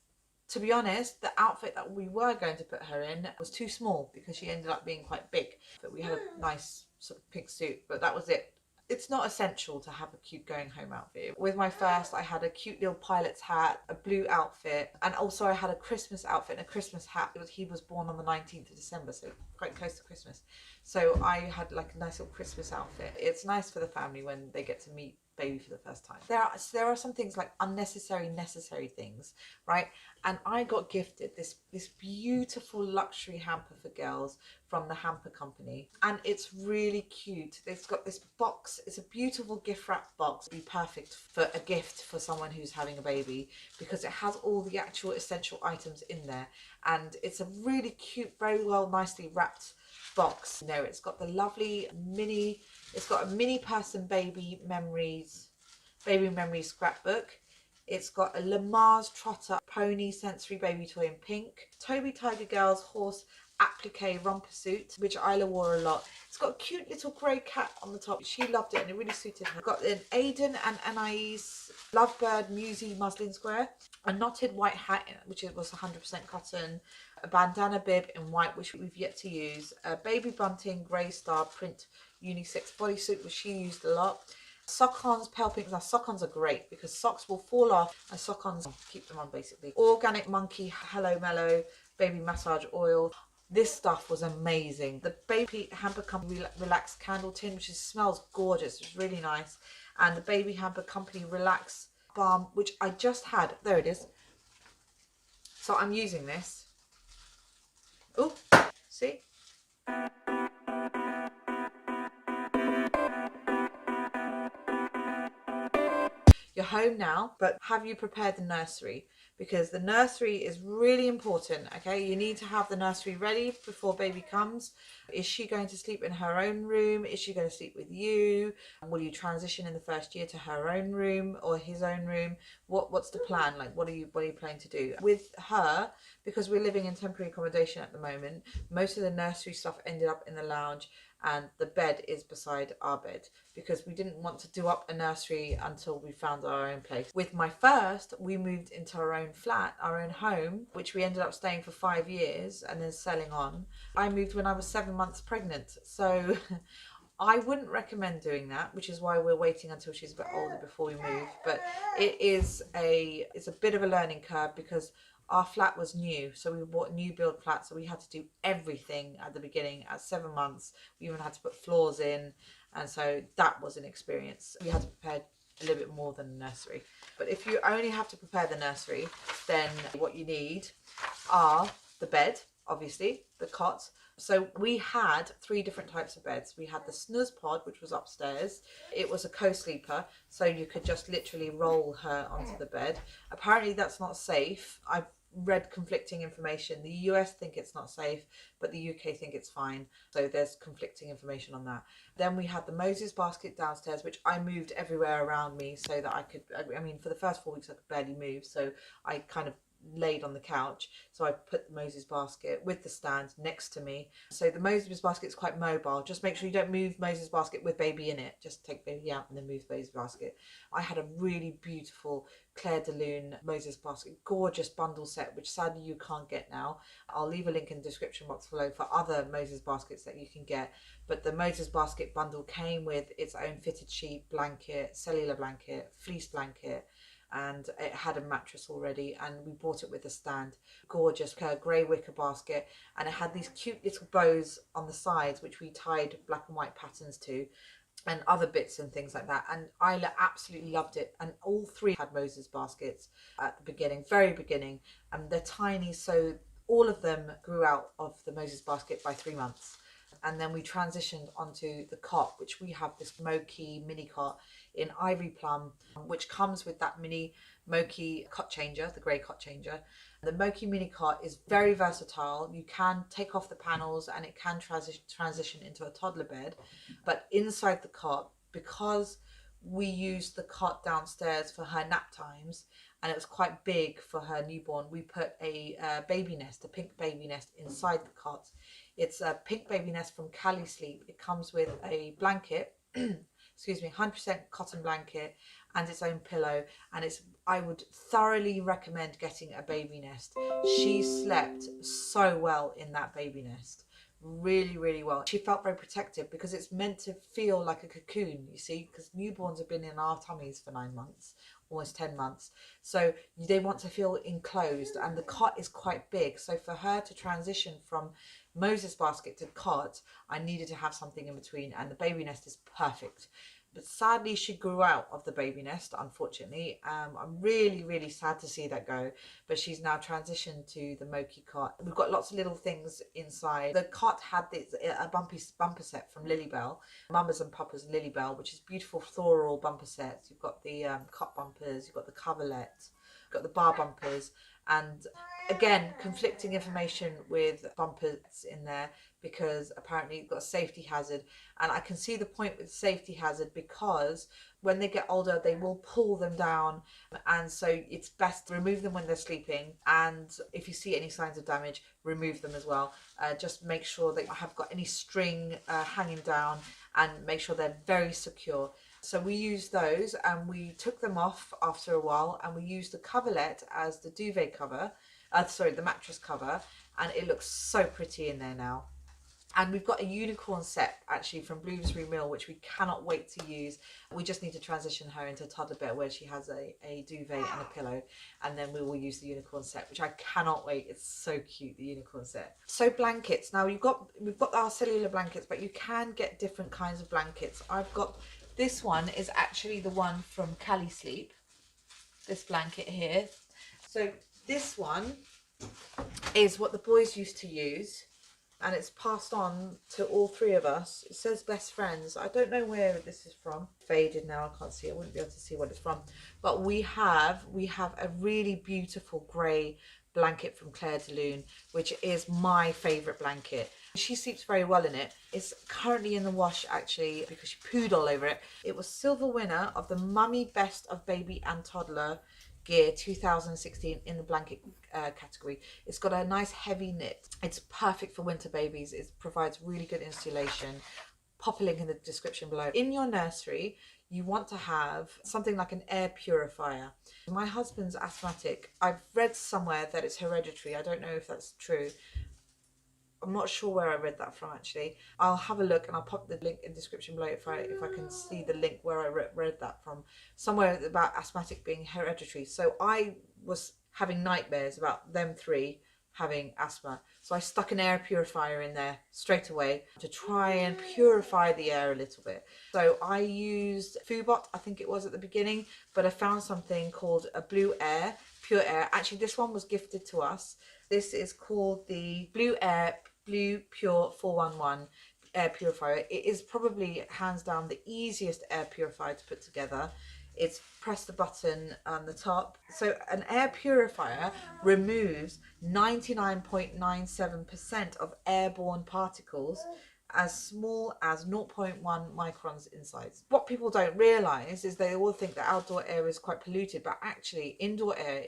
to be honest, the outfit that we were going to put her in was too small because she ended up being quite big. But we had a nice sort of pink suit, but that was it. It's not essential to have a cute going home outfit. With my first, I had a cute little pilot's hat, a blue outfit, and also I had a Christmas outfit and a Christmas hat. He was born on the 19th of December, so quite close to Christmas. So I had like a nice little Christmas outfit. It's nice for the family when they get to meet baby for the first time. There are some things like necessary things, right? And I got gifted this beautiful luxury hamper for girls from the hamper company, and it's really cute. It's got this box. It's a beautiful gift wrap box. It'd be perfect for a gift for someone who's having a baby because it has all the actual essential items in there, and it's a really cute, very well nicely wrapped box. You know, it's got the lovely mini, it's got a mini person baby memories scrapbook. It's got a Lamar's Trotter pony sensory baby toy in pink, Toby Tiger Girl's horse applique romper suit, which Isla wore a lot. It's got a cute little grey cat on the top. She loved it and it really suited her. Got an Aiden and Anais Lovebird Musy muslin square, a knotted white hat which was 100% cotton, a bandana bib in white which we've yet to use, a baby bunting grey star print unisex bodysuit which she used a lot, sock-ons, pale pinks. Now sock-ons are great because socks will fall off and sock-ons keep them on basically. Organic Monkey Hello Mellow baby massage oil. This stuff was amazing. The Baby Hamper Company Relax Candle Tin, which smells gorgeous. It's really nice. And the Baby Hamper Company Relax Balm, which I just had. There it is. So I'm using this. Oh, see? Your home now, but have you prepared the nursery? Because the nursery is really important, okay? You need to have the nursery ready before baby comes. Is she going to sleep in her own room? Is she going to sleep with you? Will you transition in the first year to her own room or his own room? What's the plan? Like, what are you planning to do? With her, because we're living in temporary accommodation at the moment, most of the nursery stuff ended up in the lounge, and the bed is beside our bed because we didn't want to do up a nursery until we found our own place. With my first, we moved into our own flat, our own home, which we ended up staying for 5 years and then selling on. I moved when I was 7 months pregnant, so I wouldn't recommend doing that, which is why we're waiting until she's a bit older before we move. But it's a bit of a learning curve because our flat was new, so we bought a new build flat, so we had to do everything at the beginning. At 7 months, we even had to put floors in, and so that was an experience. We had to prepare a little bit more than the nursery. But if you only have to prepare the nursery, then what you need are the bed, obviously, the cot. So we had 3 different types of beds. We had the snooze pod, which was upstairs. It was a co-sleeper, so you could just literally roll her onto the bed. Apparently that's not safe. I've read conflicting information. The US think it's not safe, but the UK think it's fine. So there's conflicting information on that. Then we had the Moses basket downstairs, which I moved everywhere around me so that I could, I mean, for the first 4 weeks I could barely move. So I kind of laid on the couch, so I put the Moses basket with the stand next to me. So the Moses basket is quite mobile. Just make sure you don't move Moses basket with baby in it. Just take baby out and then move Moses basket. I had a really beautiful Claire de Lune Moses basket, gorgeous bundle set, which sadly you can't get now. I'll leave a link in the description box below for other Moses baskets that you can get. But the Moses basket bundle came with its own fitted sheet, blanket, cellular blanket, fleece blanket, and it had a mattress already, and we bought it with a stand. Gorgeous grey wicker basket, and it had these cute little bows on the sides which we tied black and white patterns to, and other bits and things like that. And Isla absolutely loved it, and all 3 had Moses baskets at the beginning, very beginning, and they're tiny, so all of them grew out of the Moses basket by 3 months. And then we transitioned onto the cot, which we have this 𝐓𝐻𝐞 mini cot in ivory plum, which comes with that mini 𝐓𝐻𝐞 cot changer, the grey cot changer. The 𝐓𝐻𝐞 mini cot is very versatile. You can take off the panels and it can transition into a toddler bed. But inside the cot, because we used the cot downstairs for her nap times and it was quite big for her newborn, we put a baby nest, a pink baby nest inside the cot. It's a pink baby nest from Cali Sleep. It comes with a blanket, excuse me, 100% cotton blanket and its own pillow. And I would thoroughly recommend getting a baby nest. She slept so well in that baby nest. Really, really well. She felt very protected because it's meant to feel like a cocoon, you see, because newborns have been in our tummies for 9 months, almost 10 months. So they want to feel enclosed, and the cot is quite big. So for her to transition from Moses basket to cot, I needed to have something in between, and the baby nest is perfect. But sadly, she grew out of the baby nest, unfortunately. I'm really, really sad to see that go. But she's now transitioned to the 𝐓𝐻𝐞 cot. We've got lots of little things inside. The cot had a bumper set from Lilybell, Mamas and Papa's Lilybell, which is beautiful floral bumper sets. You've got the cot bumpers, you've got the coverlet, you've got the bar bumpers. And again, conflicting information with bumpers in there because apparently you've got a safety hazard. And I can see the point with safety hazard because when they get older, they will pull them down. And so it's best to remove them when they're sleeping. And if you see any signs of damage, remove them as well. Just make sure that you have got any string hanging down and make sure they're very secure. So we used those and we took them off after a while, and we used the coverlet as the duvet cover, the mattress cover, and it looks so pretty in there now. And we've got a unicorn set actually from Bloomsbury Mill, which we cannot wait to use. We just need to transition her into a toddler bed where she has a duvet and a pillow, and then we will use the unicorn set, which I cannot wait. It's so cute, the unicorn set. So blankets. Now we've got our cellular blankets, but you can get different kinds of blankets. This one is actually the one from Cali Sleep, this blanket here. So this one is what the boys used to use. and it's passed on to all three of us. It says best friends. I don't know where this is from. Faded now, I can't see. I wouldn't be able to see what it's from. But we have a really beautiful grey blanket from Claire de Lune, which is my favourite blanket. She sleeps very well in it. It's currently in the wash actually because she pooed all over it. It was silver winner of the Mummy Best of Baby and Toddler Gear 2016 in the blanket category. It's got a nice heavy knit. It's perfect for winter babies. It provides really good insulation. Pop a link in the description below. In your nursery, you want to have something like an air purifier. My husband's asthmatic. I've read somewhere that it's hereditary. I don't know if that's true. I'm not sure where I read that from actually. I'll have a look and I'll pop the link in the description below if I can see the link where I read that from. Somewhere about asthmatic being hereditary. So I was having nightmares about them three having asthma. So I stuck an air purifier in there straight away to try and purify the air a little bit. So I used 𝐓𝐡𝐞, I think it was at the beginning, but I found something called a Blue Air, Pure Air. Actually, this one was gifted to us. This is called the Blue Air Blue Pure 411 air purifier. It is probably hands down the easiest air purifier to put together. It's press the button on the top. So an air purifier removes 99.97% of airborne particles as small as 0.1 microns in size. What people don't realise is they all think that outdoor air is quite polluted, but actually indoor air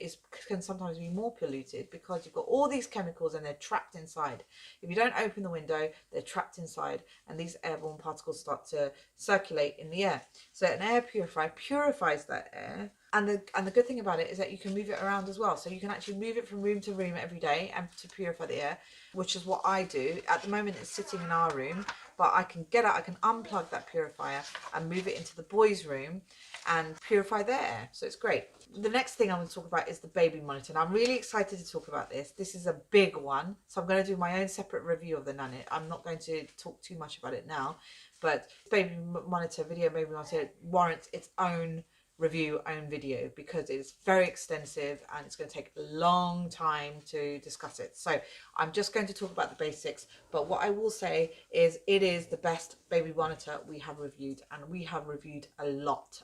can sometimes be more polluted because you've got all these chemicals and they're trapped inside. If you don't open the window, they're trapped inside and these airborne particles start to circulate in the air. So an air purifier purifies that air. And the good thing about it is that you can move it around as well. So you can actually move it from room to room every day and to purify the air, which is what I do. At the moment it's sitting in our room, but I can get out, I can unplug that purifier and move it into the boys' room and purify their air. So it's great. The next thing I'm going to talk about is the baby monitor. And I'm really excited to talk about this. This is a big one. So I'm going to do my own separate review of the Nanit. I'm not going to talk too much about it now, but baby monitor, video baby monitor warrants its own review, own video, because it's very extensive and it's going to take a long time to discuss it. So I'm just going to talk about the basics, but what I will say is it is the best baby monitor we have reviewed, and we have reviewed a lot.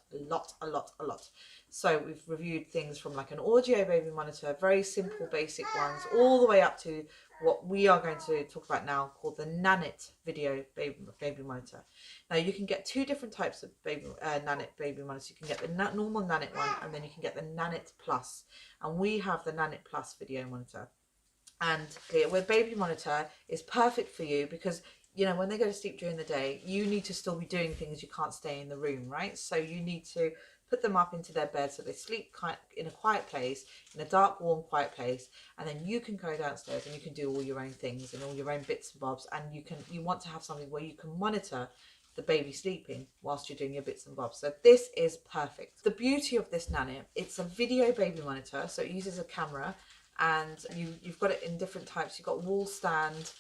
So we've reviewed things from like an audio baby monitor, very simple basic ones, all the way up to what we are going to talk about now, called the Nanit video baby monitor. Now you can get two different types of Nanit baby monitors. You can get the normal Nanit one, and then you can get the Nanit Plus, and we have the Nanit Plus video monitor. And with baby monitor is perfect for you because, you know, when they go to sleep during the day, you need to still be doing things. You can't stay in the room, right? So you need to put them up into their bed so they sleep in a quiet place, in a dark, warm, quiet place, and then you can go downstairs and you can do all your own things and all your own bits and bobs, and you want to have something where you can monitor the baby sleeping whilst you're doing your bits and bobs. So this is perfect. The beauty of this Nanit, it's a video baby monitor, so it uses a camera, and you've got it in different types. You've got wall stand,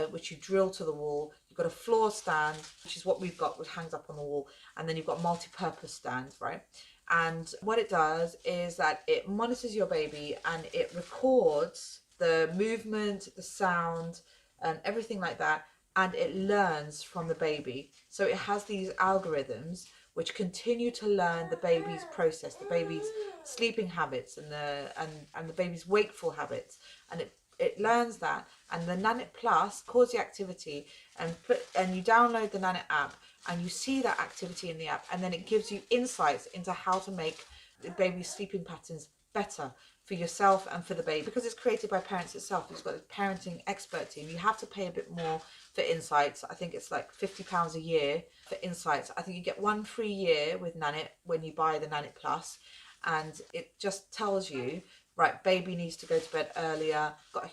which you drill to the wall. You've got a floor stand, which is what we've got, which hangs up on the wall, and then you've got multi-purpose stands, right? And what it does is that it monitors your baby and it records the movement, the sound, and everything like that, and it learns from the baby. So it has these algorithms which continue to learn the baby's process, the baby's sleeping habits, and the baby's wakeful habits, and it learns that. And the Nanit Plus records the activity, and you download the Nanit app and you see that activity in the app, and then it gives you insights into how to make the baby's sleeping patterns better for yourself and for the baby. Because it's created by parents itself, it's got a parenting expert team. You have to pay a bit more for insights. I think it's like £50 a year for insights. I think you get 1 free year with Nanit when you buy the Nanit Plus, and it just tells you, right, baby needs to go to bed earlier, got a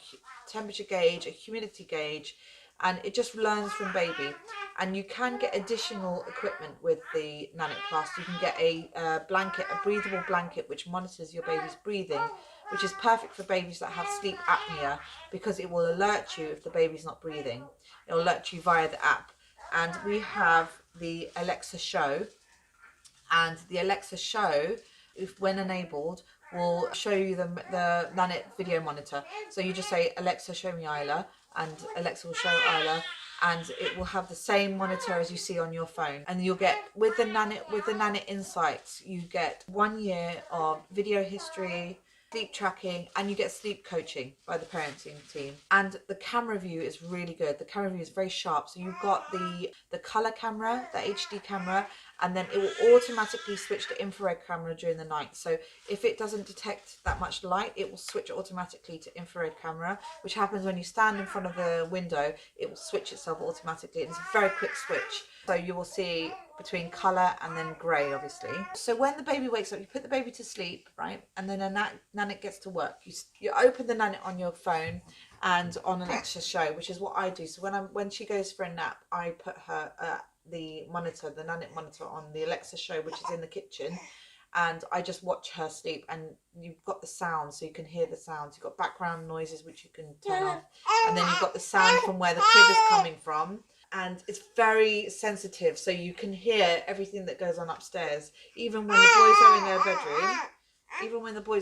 temperature gauge, a humidity gauge, and it just learns from baby. And you can get additional equipment with the Nanit Plus. You can get a blanket, a breathable blanket, which monitors your baby's breathing, which is perfect for babies that have sleep apnea, because it will alert you if the baby's not breathing. It'll alert you via the app. And we have the Alexa Show, and the Alexa Show, if when enabled, will show you the Nanit video monitor. So you just say, Alexa, show me Isla, and Alexa will show Isla, and it will have the same monitor as you see on your phone. And you'll get, with the Nanit Insights, you get 1 year of video history, sleep tracking, and you get sleep coaching by the parenting team. And the camera view is really good. The camera view is very sharp. So you've got the color camera, the HD camera, and then it will automatically switch to infrared camera during the night. So if it doesn't detect that much light, it will switch automatically to infrared camera, which happens when you stand in front of the window. It will switch itself automatically. It's a very quick switch. So you will see between colour and then grey, obviously. So when the baby wakes up, you put the baby to sleep, right? And then Nanit gets to work. You open the Nanit on your phone and on Alexa Show, which is what I do. So when she goes for a nap, I put her the Nanit monitor on the Alexa Show, which is in the kitchen, and I just watch her sleep. And you've got the sound, so you can hear the sounds. You've got background noises which you can turn off, and then you've got the sound from where the crib is coming from. And it's very sensitive, so you can hear everything that goes on upstairs. Even when the boys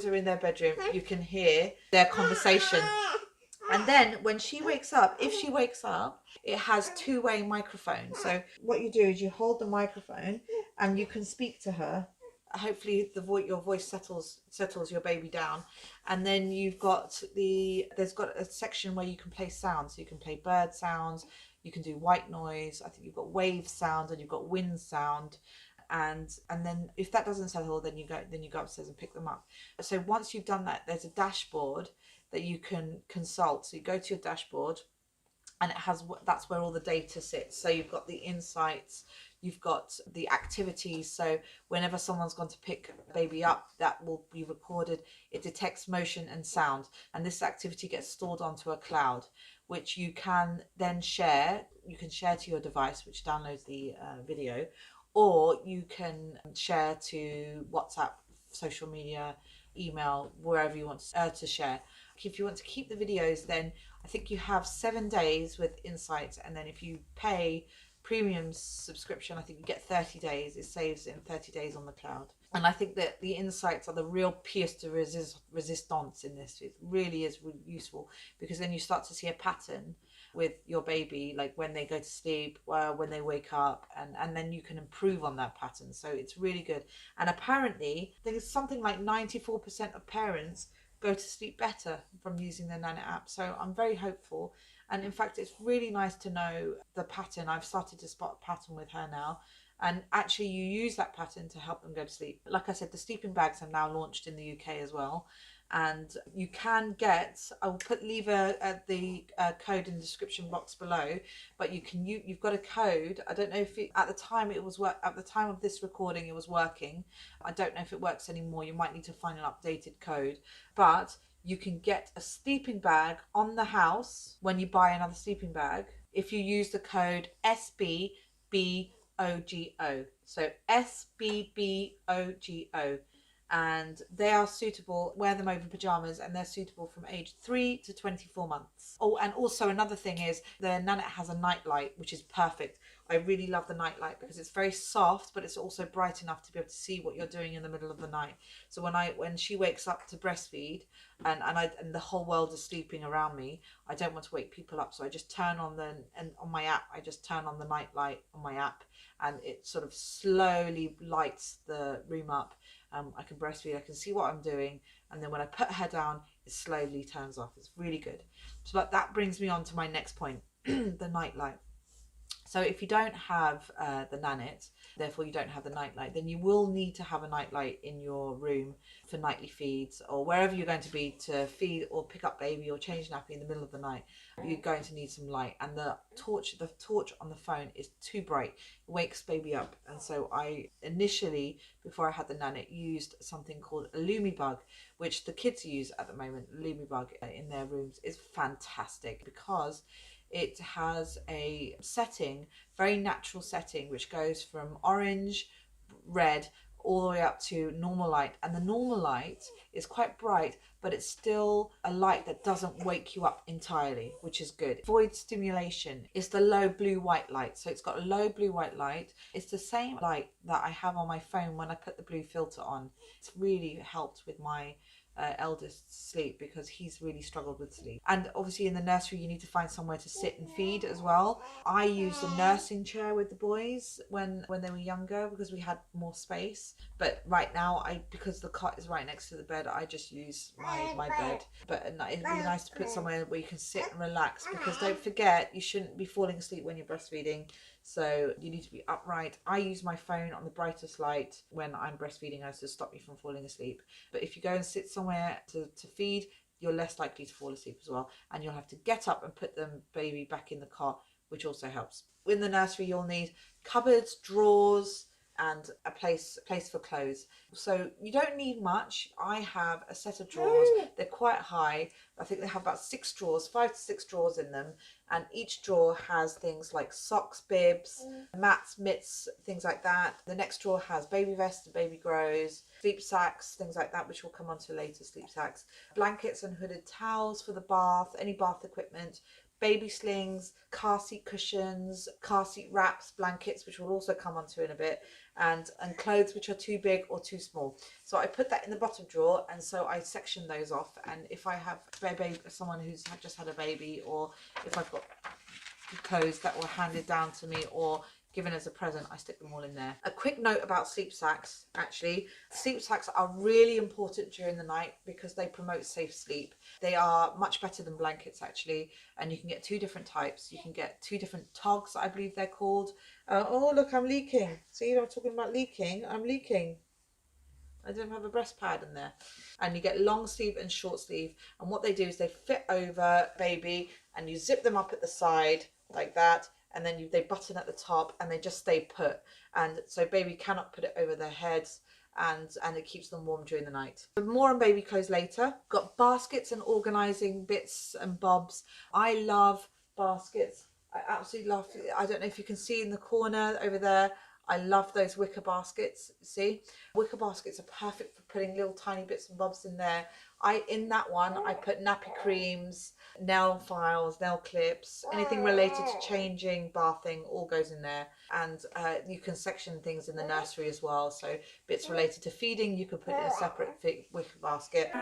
are in their bedroom, you can hear their conversation. And then when she wakes up, if she wakes up, it has two-way microphone. So what you do is you hold the microphone and you can speak to her. Hopefully your voice settles your baby down. And then there's got a section where you can play sounds. So you can play bird sounds, you can do white noise, I think you've got wave sound, and you've got wind sound. And then if that doesn't settle, then you go upstairs and pick them up. So once you've done that, there's a dashboard that you can consult. So you go to your dashboard, and that's where all the data sits. So you've got the insights, you've got the activities. So whenever someone's gone to pick a baby up, that will be recorded. It detects motion and sound, and this activity gets stored onto a cloud, which you can then share. You can share to your device, which downloads the video, or you can share to WhatsApp, social media, email, wherever you want to share. If you want to keep the videos, then I think you have 7 days with Insights, and then if you pay premium subscription, I think you get 30 days. It saves in 30 days on the cloud. And I think that the Insights are the real pièce de résistance in this. It really is really useful, because then you start to see a pattern with your baby, like when they go to sleep, when they wake up, and then you can improve on that pattern. So it's really good. And apparently, I think it's something like 94% of parents go to sleep better from using the Nanit app. So I'm very hopeful. And in fact, it's really nice to know the pattern. I've started to spot a pattern with her now. And actually you use that pattern to help them go to sleep. Like I said, the sleeping bags are now launched in the UK as well. And you can get, I'll leave the code in the description box below, but you've got a code. I don't know if at the time of this recording it was working. I don't know if it works anymore. You might need to find an updated code, but you can get a sleeping bag on the house when you buy another sleeping bag if you use the code SBBOGO. So SBBOGO. And they are suitable, wear them over pajamas, and they're suitable from age 3 to 24 months. Oh, and also another thing is the Nanit has a night light, which is perfect. I really love the night light because it's very soft, but it's also bright enough to be able to see what you're doing in the middle of the night. So when she wakes up to breastfeed and the whole world is sleeping around me, I don't want to wake people up. So I just turn on on my app, I just turn on the night light on my app, and it sort of slowly lights the room up. I can breastfeed, I can see what I'm doing, and then when I put her down, it slowly turns off. It's really good. So that brings me on to my next point, the night light. So if you don't have the Nanit, therefore you don't have the night light, then you will need to have a night light in your room for nightly feeds, or wherever you're going to be to feed or pick up baby or change nappy in the middle of the night. You're going to need some light, and the torch on the phone is too bright. It wakes baby up. And so I initially, before I had the Nanit, used something called a Lumibug, which the kids use at the moment. Lumibug in their rooms is fantastic because it has a setting, very natural setting, which goes from orange, red, all the way up to normal light. And the normal light is quite bright, but it's still a light that doesn't wake you up entirely, which is good. Void stimulation is the low blue white light. So it's got a low blue white light. It's the same light that I have on my phone when I put the blue filter on. It's really helped with my eldest sleep, because he's really struggled with sleep. And obviously in the nursery you need to find somewhere to sit and feed as well. I used the nursing chair with the boys when they were younger because we had more space, but right now because the cot is right next to the bed, I just use my bed. But it'd be nice to put somewhere where you can sit and relax, because don't forget, you shouldn't be falling asleep when you're breastfeeding, so you need to be upright. I use my phone on the brightest light when I'm breastfeeding as to stop me from falling asleep. But if you go and sit somewhere to feed, you're less likely to fall asleep as well, and you'll have to get up and put the baby back in the cot, which also helps. In the nursery you'll need cupboards, drawers, and a place for clothes. So you don't need much. I have a set of drawers. They're quite high. I think they have about 6 drawers, 5 to 6 drawers in them, and each drawer has things like socks, bibs, mats, mitts, things like that. The next drawer has baby vests and baby grows, sleep sacks, things like that, which we'll come on to later, sleep sacks, blankets and hooded towels for the bath, any bath equipment, baby slings, car seat cushions, car seat wraps, blankets, which we'll also come on to in a bit, and clothes which are too big or too small. So I put that in the bottom drawer, and so I section those off. And if I have someone who's just had a baby, or if I've got clothes that were handed down to me or given as a present, I stick them all in there. A quick note about sleep sacks, actually. Sleep sacks are really important during the night because they promote safe sleep. They are much better than blankets, actually, and you can get 2 different types. You can get 2 different togs, I believe they're called. Oh look, I'm leaking. See, I'm talking about leaking. I'm leaking. I don't have a breast pad in there. And you get long sleeve and short sleeve, and what they do is they fit over baby, and you zip them up at the side like that, and then they button at the top, and they just stay put, and so baby cannot put it over their heads, and it keeps them warm during the night. More on baby clothes later. Got baskets and organising bits and bobs. I love baskets. I absolutely love, I don't know if you can see in the corner over there, I love those wicker baskets. See, wicker baskets are perfect for putting little tiny bits and bobs in there. In that one I put nappy creams, nail files, nail clips, anything related to changing, bathing, all goes in there. And you can section things in the nursery as well, so bits related to feeding you can put in a separate wicker basket.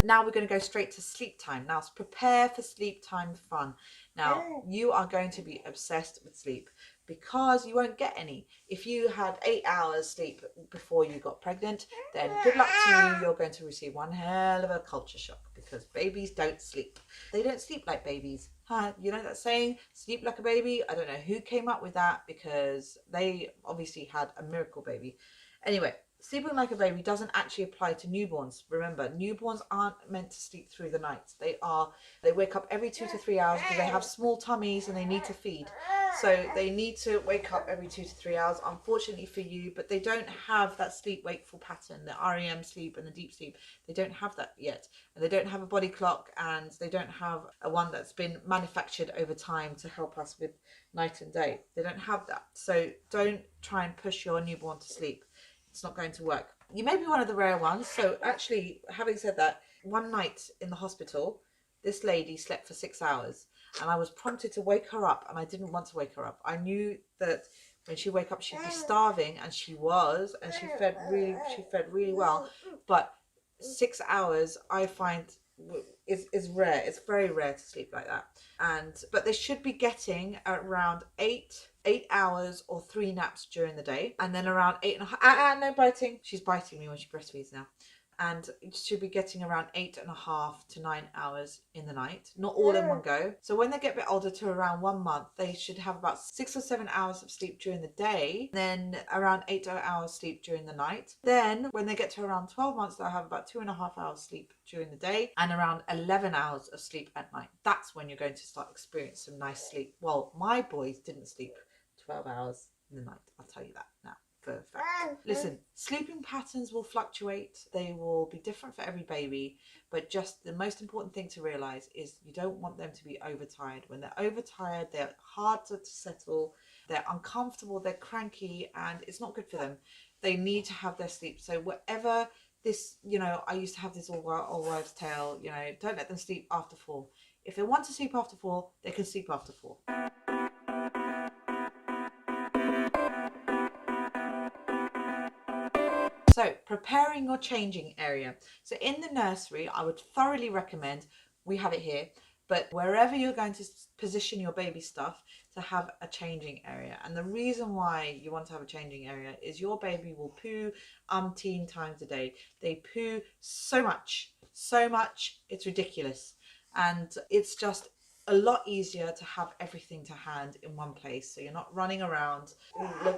Now we're going to go straight to sleep time. Now prepare for sleep time fun. Now you are going to be obsessed with sleep because you won't get any. If you had 8 hours sleep before you got pregnant, then good luck to you. You're going to receive one hell of a culture shock because babies don't sleep. They don't sleep like babies. You know that saying, sleep like a baby? I don't know who came up with that because they obviously had a miracle baby. Anyway, sleeping like a baby doesn't actually apply to newborns. Remember, newborns aren't meant to sleep through the night. They wake up every 2 to 3 hours because they have small tummies and they need to feed. So they need to wake up every 2 to 3 hours, unfortunately for you, but they don't have that sleep wakeful pattern, the REM sleep and the deep sleep. They don't have that yet. And they don't have a body clock, and they don't have a one that's been manufactured over time to help us with night and day. They don't have that. So don't try and push your newborn to sleep. It's not going to work. You may be one of the rare ones. So actually, having said that, one night in the hospital, this lady slept for 6 hours, and I was prompted to wake her up, and I didn't want to wake her up. I knew that when she wake up, she'd be starving, and she was, and she fed really well. But 6 hours, I find, is rare. It's very rare to sleep like that. But they should be getting around 8 hours or 3 naps during the day, and then around 8.5. No biting. She's biting me when she breastfeeds now. And it should be getting around 8.5 to 9 hours in the night, not all in one go. So when they get a bit older, to around 1 month, they should have about 6 or 7 hours of sleep during the day, then around 8 hours sleep during the night. Then when they get to around 12 months, they'll have about 2.5 hours sleep during the day and around 11 hours of sleep at night. That's when you're going to start experiencing some nice sleep. Well, my boys didn't sleep 12 hours in the night, I'll tell you that now. Listen, sleeping patterns will fluctuate. They will be different for every baby, but just the most important thing to realize is you don't want them to be overtired. When they're overtired, they're hard to settle, they're uncomfortable, they're cranky, and it's not good for them. They need to have their sleep. So whatever this, I used to have this old wives' tale, don't let them sleep after 4. If they want to sleep after 4, they can sleep after 4. So preparing your changing area. So in the nursery, I would thoroughly recommend, we have it here, but wherever you're going to position your baby stuff, to have a changing area. And the reason why you want to have a changing area is your baby will poo umpteen times a day. They poo so much, it's ridiculous. And it's just a lot easier to have everything to hand in one place, so you're not running around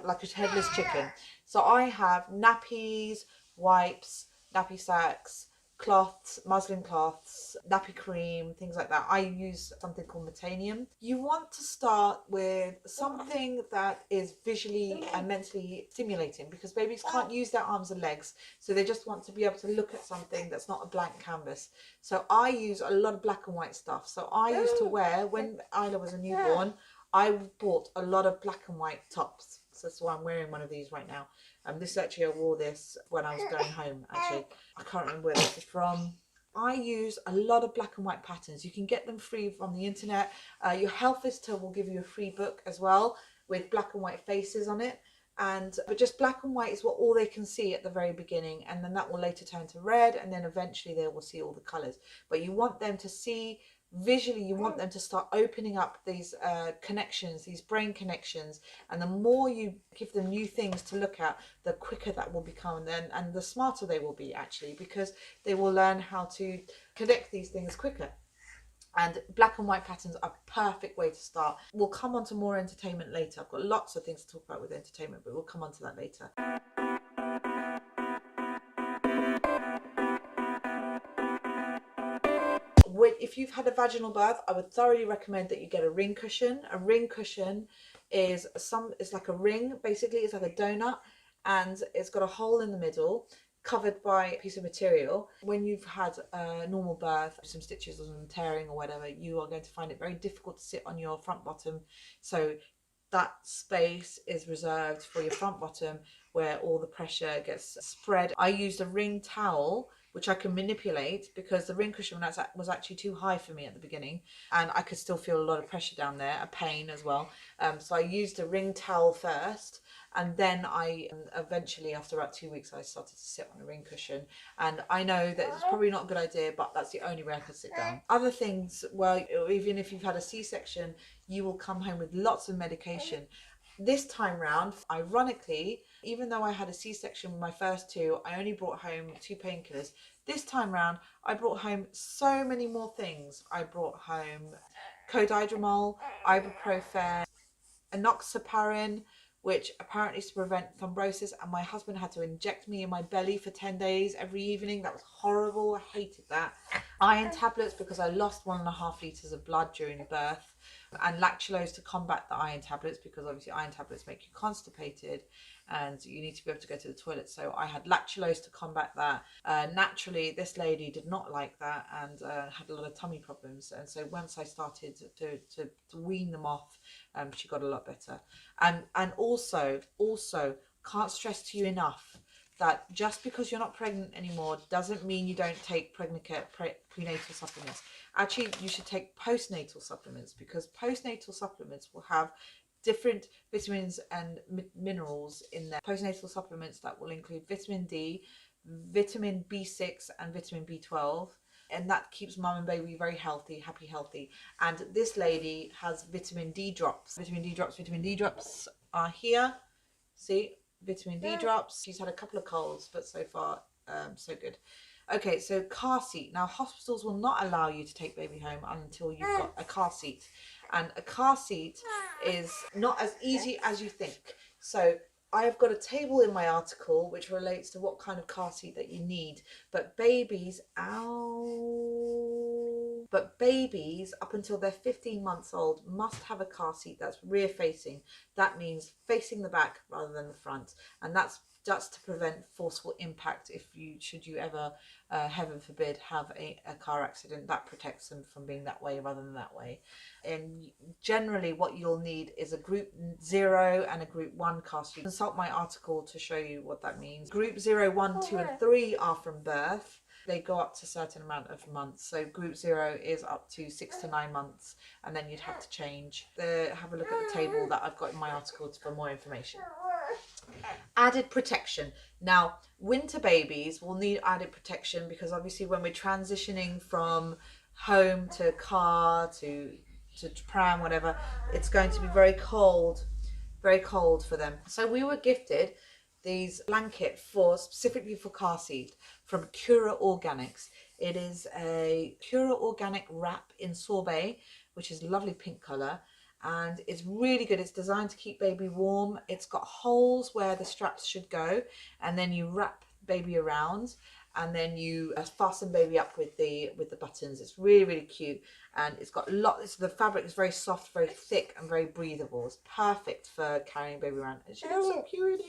like a headless chicken. So I have nappies, wipes, nappy sacks, cloths, muslin cloths, nappy cream, things like that. I use something called Metanium. You want to start with something that is visually and mentally stimulating, because babies can't use their arms and legs, so they just want to be able to look at something that's not a blank canvas. So I use a lot of black and white stuff. So I used to wear, when Isla was a newborn, I bought a lot of black and white tops. So that's why I'm wearing one of these right now. This actually, I wore this when I was going home, actually. I can't remember where this is from. I use a lot of black and white patterns. You can get them free from the internet. Your health visitor will give you a free book as well with black and white faces on it. But just black and white is all they can see at the very beginning, and then that will later turn to red, and then eventually they will see all the colours. But you want them to see visually, you want them to start opening up these connections, these brain connections, and the more you give them new things to look at, the quicker that will become, and the smarter they will be, actually, because they will learn how to connect these things quicker. And black and white patterns are a perfect way to start. We'll come on to more entertainment later. I've got lots of things to talk about with entertainment, but we'll come on to that later. If you've had a vaginal birth, I would thoroughly recommend that you get a ring cushion. A ring cushion is it's like a ring, basically. It's like a donut, and it's got a hole in the middle, covered by a piece of material. When you've had a normal birth, some stitches or some tearing or whatever, you are going to find it very difficult to sit on your front bottom. So that space is reserved for your front bottom, where all the pressure gets spread. I used a ring towel, which I can manipulate, because the ring cushion was actually too high for me at the beginning, and I could still feel a lot of pressure down there, a pain as well. So I used a ring towel first, and then I eventually, after about 2 weeks, I started to sit on a ring cushion. And I know that it's probably not a good idea, but that's the only way I could sit down. Other things, well, even if you've had a C-section, you will come home with lots of medication. This time round, ironically, even though I had a C-section with my first two, I only brought home 2 painkillers. This time round, I brought home so many more things. I brought home codidromol, ibuprofen, enoxaparin, which apparently is to prevent thrombosis, and my husband had to inject me in my belly for 10 days every evening. That was horrible. I hated that. Iron tablets, because I lost 1.5 litres of blood during birth, and lactulose to combat the iron tablets, because obviously iron tablets make you constipated and you need to be able to go to the toilet. So I had lactulose to combat that. Naturally, this lady did not like that, and had a lot of tummy problems. And so once I started to wean them off, she got a lot better. And also can't stress to you enough that just because you're not pregnant anymore doesn't mean you don't take prenatal supplements. Actually, you should take postnatal supplements, because postnatal supplements will have different vitamins and minerals in there. Postnatal supplements that will include vitamin D, vitamin B6 and vitamin B12, and that keeps mum and baby very healthy, happy, healthy. And this lady has vitamin D drops. Vitamin D drops are here. See, vitamin D drops. She's had a couple of colds, but so far so good. Okay, so car seat. Now, hospitals will not allow you to take baby home until you've got a car seat. And a car seat is not as easy as you think. So I have got a table in my article which relates to what kind of car seat that you need. But babies, babies up until they're 15 months old must have a car seat that's rear facing. That means facing the back rather than the front. And that's just to prevent forceful impact. Should you ever, heaven forbid, have a car accident, that protects them from being that way rather than that way. And generally what you'll need is a group 0 and a group 1 car seat. Consult my article to show you what that means. Group 0, 1, 2 and 3 are from birth. They go up to a certain amount of months. So group 0 is up to 6 to 9 months, and then you'd have to change. Have a look at the table that I've got in my article for more information. Added protection. Now, winter babies will need added protection because obviously when we're transitioning from home to car to pram, whatever, it's going to be very cold for them. So we were gifted these blanket specifically for car seat from 𝐤𝐴 Organics. It is a 𝐤𝐴 Organic wrap in sorbet, which is a lovely pink colour, and it's really good. It's designed to keep baby warm. It's got holes where the straps should go, and then you wrap baby around, and then you fasten baby up with the buttons. It's really cute, and it's got lots. The fabric is very soft, very thick, and very breathable. It's perfect for carrying baby around, and she looks so cute.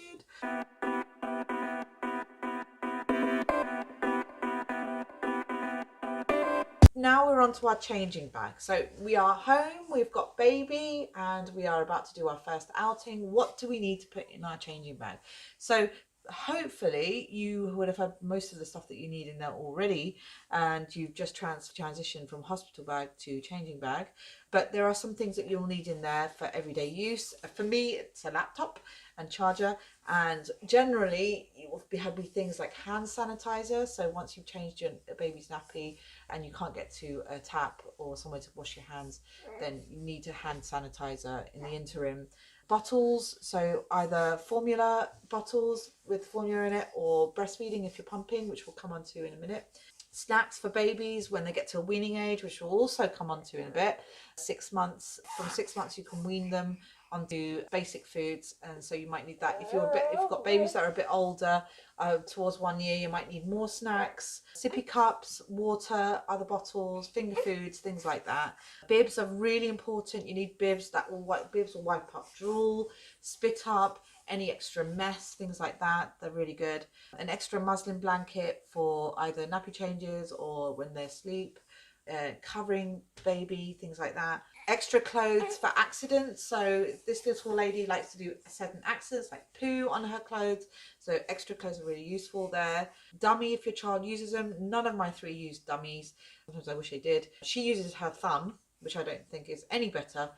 Now we're on to our changing bag. So we are home, we've got baby, and we are about to do our first outing. What do we need to put in our changing bag? So hopefully you would have had most of the stuff that you need in there already, and you've just transitioned from hospital bag to changing bag. But there are some things that you'll need in there for everyday use. For me, it's a laptop and charger, and generally you will have things like hand sanitizer. So once you've changed your baby's nappy and you can't get to a tap or somewhere to wash your hands, then you need a hand sanitizer in the interim. Bottles, so either formula bottles with formula in it, or breastfeeding if you're pumping, which we'll come on to in a minute. Snacks for babies when they get to a weaning age, which we'll also come on to in a bit. 6 months, from 6 months you can wean them onto basic foods, and so you might need that. If you've got babies that are a bit older, towards 1 year, you might need more snacks, sippy cups, water, other bottles, finger foods, things like that. Bibs are really important. You need bibs bibs will wipe up drool, spit up, any extra mess, things like that. They're really good. An extra muslin blanket for either nappy changes or when they're asleep. Covering baby, things like that. Extra clothes for accidents. So this little lady likes to do certain accidents like poo on her clothes, so extra clothes are really useful there. Dummy if your child uses them. None of my 3 use dummies. Sometimes I wish they did. She uses her thumb, which I don't think is any better.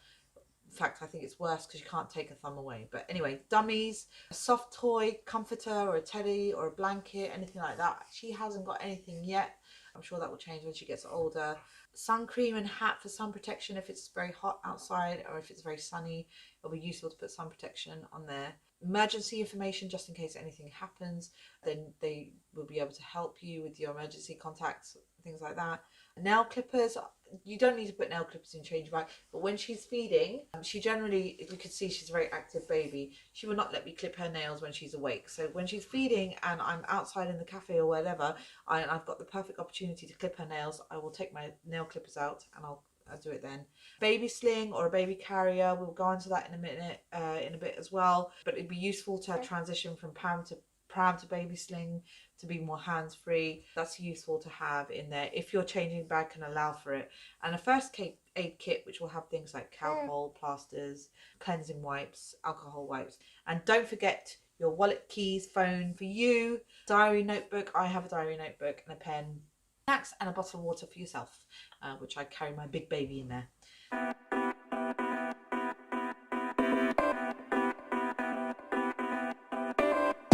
In fact, I think it's worse because you can't take a thumb away. But anyway, dummies, a soft toy, comforter or a teddy or a blanket, anything like that. She hasn't got anything yet. I'm sure that will change when she gets older. Sun cream and hat for sun protection if it's very hot outside or if it's very sunny. It'll be useful to put sun protection on there. Emergency information just in case anything happens. Then they will be able to help you with your emergency contacts, things like that. Nail clippers. You don't need to put nail clippers in change bag, but when she's feeding, she generally, if you can see, she's a very active baby. She will not let me clip her nails when she's awake. So when she's feeding and I'm outside in the cafe or whatever, I've got the perfect opportunity to clip her nails, I will take my nail clippers out and I'll do it then. Baby sling or a baby carrier, we'll go into that in a minute, in a bit as well. But it'd be useful to transition from pram to baby sling to be more hands-free. That's useful to have in there if your changing bag can allow for it. And a first aid kit which will have things like Calpol, plasters, cleansing wipes, alcohol wipes, and don't forget your wallet, keys, phone for you, diary notebook. I have a diary notebook and a pen, snacks and a bottle of water for yourself, which I carry my big baby in there.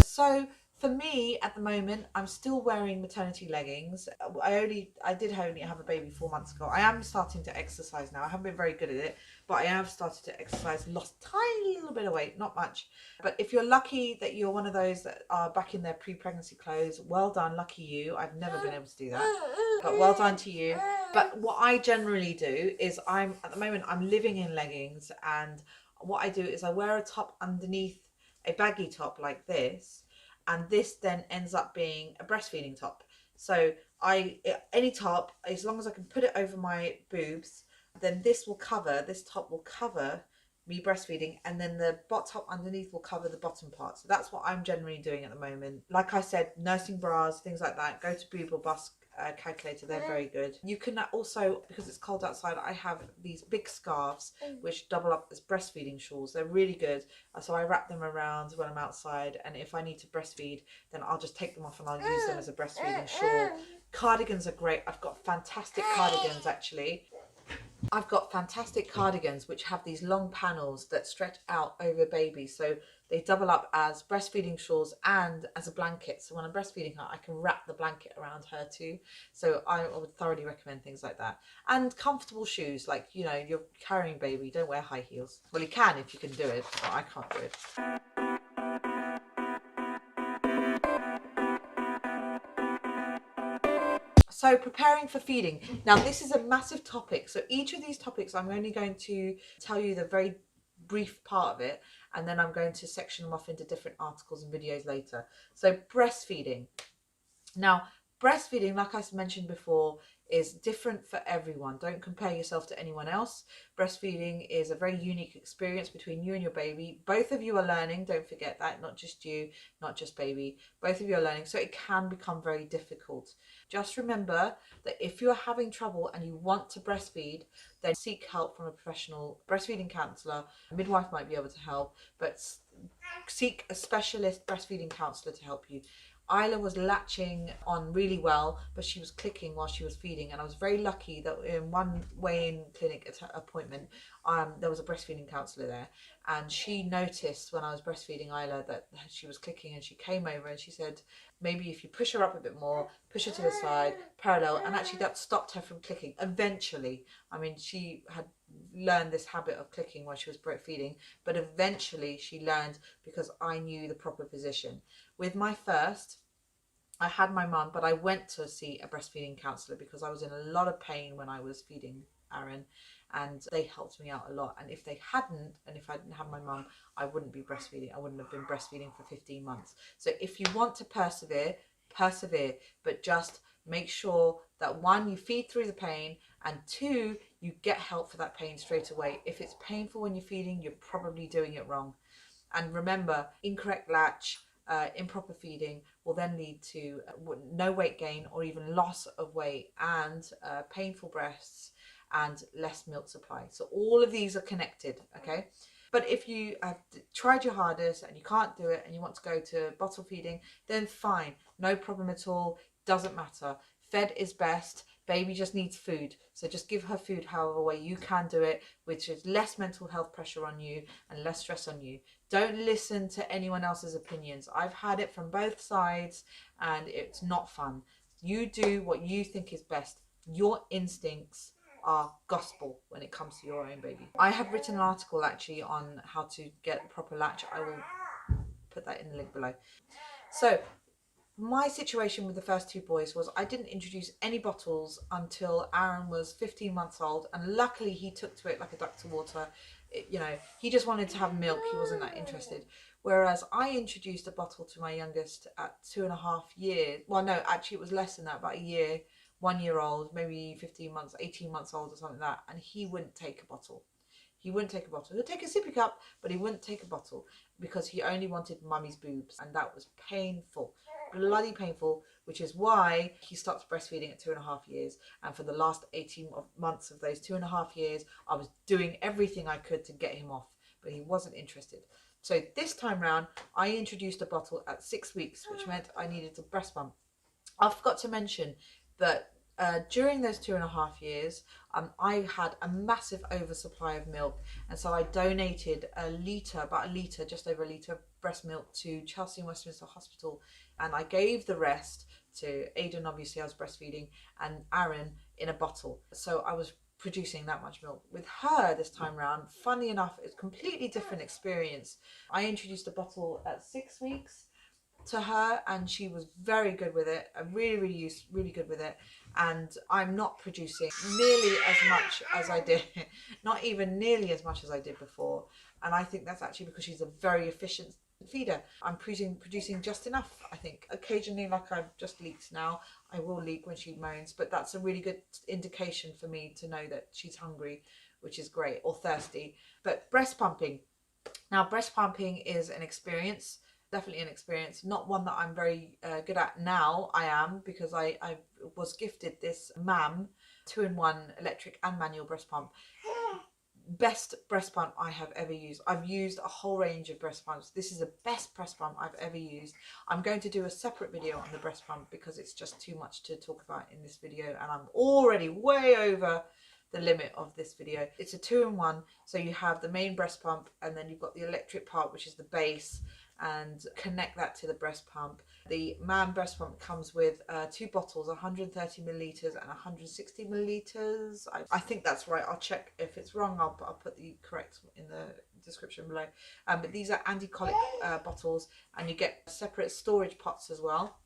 So for me at the moment, I'm still wearing maternity leggings. I did only have a baby 4 months ago. I am starting to exercise now. I haven't been very good at it, but I have started to exercise, lost a tiny little bit of weight, not much. But if you're lucky that you're one of those that are back in their pre-pregnancy clothes, well done, lucky you. I've never been able to do that, but well done to you. But what I generally do is at the moment I'm living in leggings, and what I do is I wear a top underneath, a baggy top like this, and this then ends up being a breastfeeding top. So any top, as long as I can put it over my boobs, then this top will cover me breastfeeding, and then the top underneath will cover the bottom part. So that's what I'm generally doing at the moment. Like I said, nursing bras, things like that, go to Boob or Bust calculator, they're very good. You can also, because it's cold outside, I have these big scarves which double up as breastfeeding shawls. They're really good, so I wrap them around when I'm outside, and if I need to breastfeed, then I'll just take them off and I'll use them as a breastfeeding shawl. Cardigans are great. I've got fantastic cardigans actually. I've got fantastic cardigans which have these long panels that stretch out over baby, so they double up as breastfeeding shawls and as a blanket. So when I'm breastfeeding her, I can wrap the blanket around her too. So I would thoroughly recommend things like that. And comfortable shoes, like, you know, you're carrying baby, don't wear high heels. Well, you can if you can do it, but I can't do it. So preparing for feeding. Now this is a massive topic. So each of these topics, I'm only going to tell you the very brief part of it, and then I'm going to section them off into different articles and videos later. So breastfeeding. Now breastfeeding, like I mentioned before, is different for everyone. Don't compare yourself to anyone else. Breastfeeding is a very unique experience between you and your baby. Both of you are learning, don't forget that, not just you, not just baby. Both of you are learning, so it can become very difficult. Just remember that if you're having trouble and you want to breastfeed, then seek help from a professional breastfeeding counsellor. A midwife might be able to help, but seek a specialist breastfeeding counsellor to help you. Isla was latching on really well, but she was clicking while she was feeding, and I was very lucky that in one weigh-in clinic appointment, there was a breastfeeding counsellor there, and she noticed when I was breastfeeding Isla that she was clicking, and she came over and she said, maybe if you push her up a bit more, push her to the side, parallel, and actually that stopped her from clicking eventually. I mean, she had learned this habit of clicking while she was breastfeeding, but eventually she learned because I knew the proper position. With my first, I had my mum, but I went to see a breastfeeding counsellor because I was in a lot of pain when I was feeding Aaron, and they helped me out a lot. And if they hadn't, and if I didn't have my mum, I wouldn't be breastfeeding. I wouldn't have been breastfeeding for 15 months. So if you want to persevere, persevere, but just make sure that 1, you feed through the pain, and 2, you get help for that pain straight away. If it's painful when you're feeding, you're probably doing it wrong. And remember, incorrect latch, improper feeding will then lead to no weight gain or even loss of weight, and painful breasts and less milk supply. So all of these are connected, okay? But if you have tried your hardest and you can't do it and you want to go to bottle feeding, then fine, no problem at all, doesn't matter. Fed is best. Baby just needs food, so just give her food however way you can do it, which is less mental health pressure on you and less stress on you. Don't listen to anyone else's opinions. I've had it from both sides and it's not fun. You do what you think is best. Your instincts are gospel when it comes to your own baby. I have written an article actually on how to get a proper latch. I will put that in the link below. So my situation with the first 2 boys was I didn't introduce any bottles until Aaron was 15 months old, and luckily he took to it like a duck to water. You know, he just wanted to have milk, he wasn't that interested. Whereas I introduced a bottle to my youngest at 2.5 years. Well, no, actually it was less than that, about a year, 1 year old, maybe 15 months, 18 months old or something like that, and he wouldn't take a bottle. He wouldn't take a bottle. He'd take a sippy cup, but he wouldn't take a bottle because he only wanted mummy's boobs, and that was painful. Bloody painful, which is why he stopped breastfeeding at 2.5 years, and for the last 18 months of those 2.5 years I was doing everything I could to get him off, but he wasn't interested. So this time round I introduced a bottle at 6 weeks, which meant I needed to breast pump. I forgot to mention that during those 2.5 years I had a massive oversupply of milk, and so I donated about a litre, just over a litre of breast milk to Chelsea and Westminster Hospital, and I gave the rest to Aiden, obviously I was breastfeeding, and Aaron in a bottle. So I was producing that much milk. With her this time round, funny enough, it's a completely different experience. I introduced a bottle at 6 weeks to her, and she was very good with it, really good with it, and I'm not producing nearly as much as I did, not even nearly as much as I did before, and I think that's actually because she's a very efficient feeder. I'm producing just enough, I think. Occasionally, like I've just leaked now, I will leak when she moans, but that's a really good indication for me to know that she's hungry, which is great, or thirsty. But breast pumping. Now, breast pumping is an experience, definitely an experience, not one that I'm very good at now. I am, because I was gifted this MAM 2-in-1 electric and manual breast pump. Best breast pump I have ever used. I've used a whole range of breast pumps. This is the best breast pump I've ever used. I'm going to do a separate video on the breast pump because it's just too much to talk about in this video, and I'm already way over the limit of this video. It's a 2-in-1, so you have the main breast pump, and then you've got the electric part, which is the base, and connect that to the breast pump. The man breast pump comes with 2 bottles, 130 milliliters and 160 milliliters. I think that's right. I'll check if it's wrong. I'll put the correct in the description below. But these are anti-colic bottles, and you get separate storage pots as well,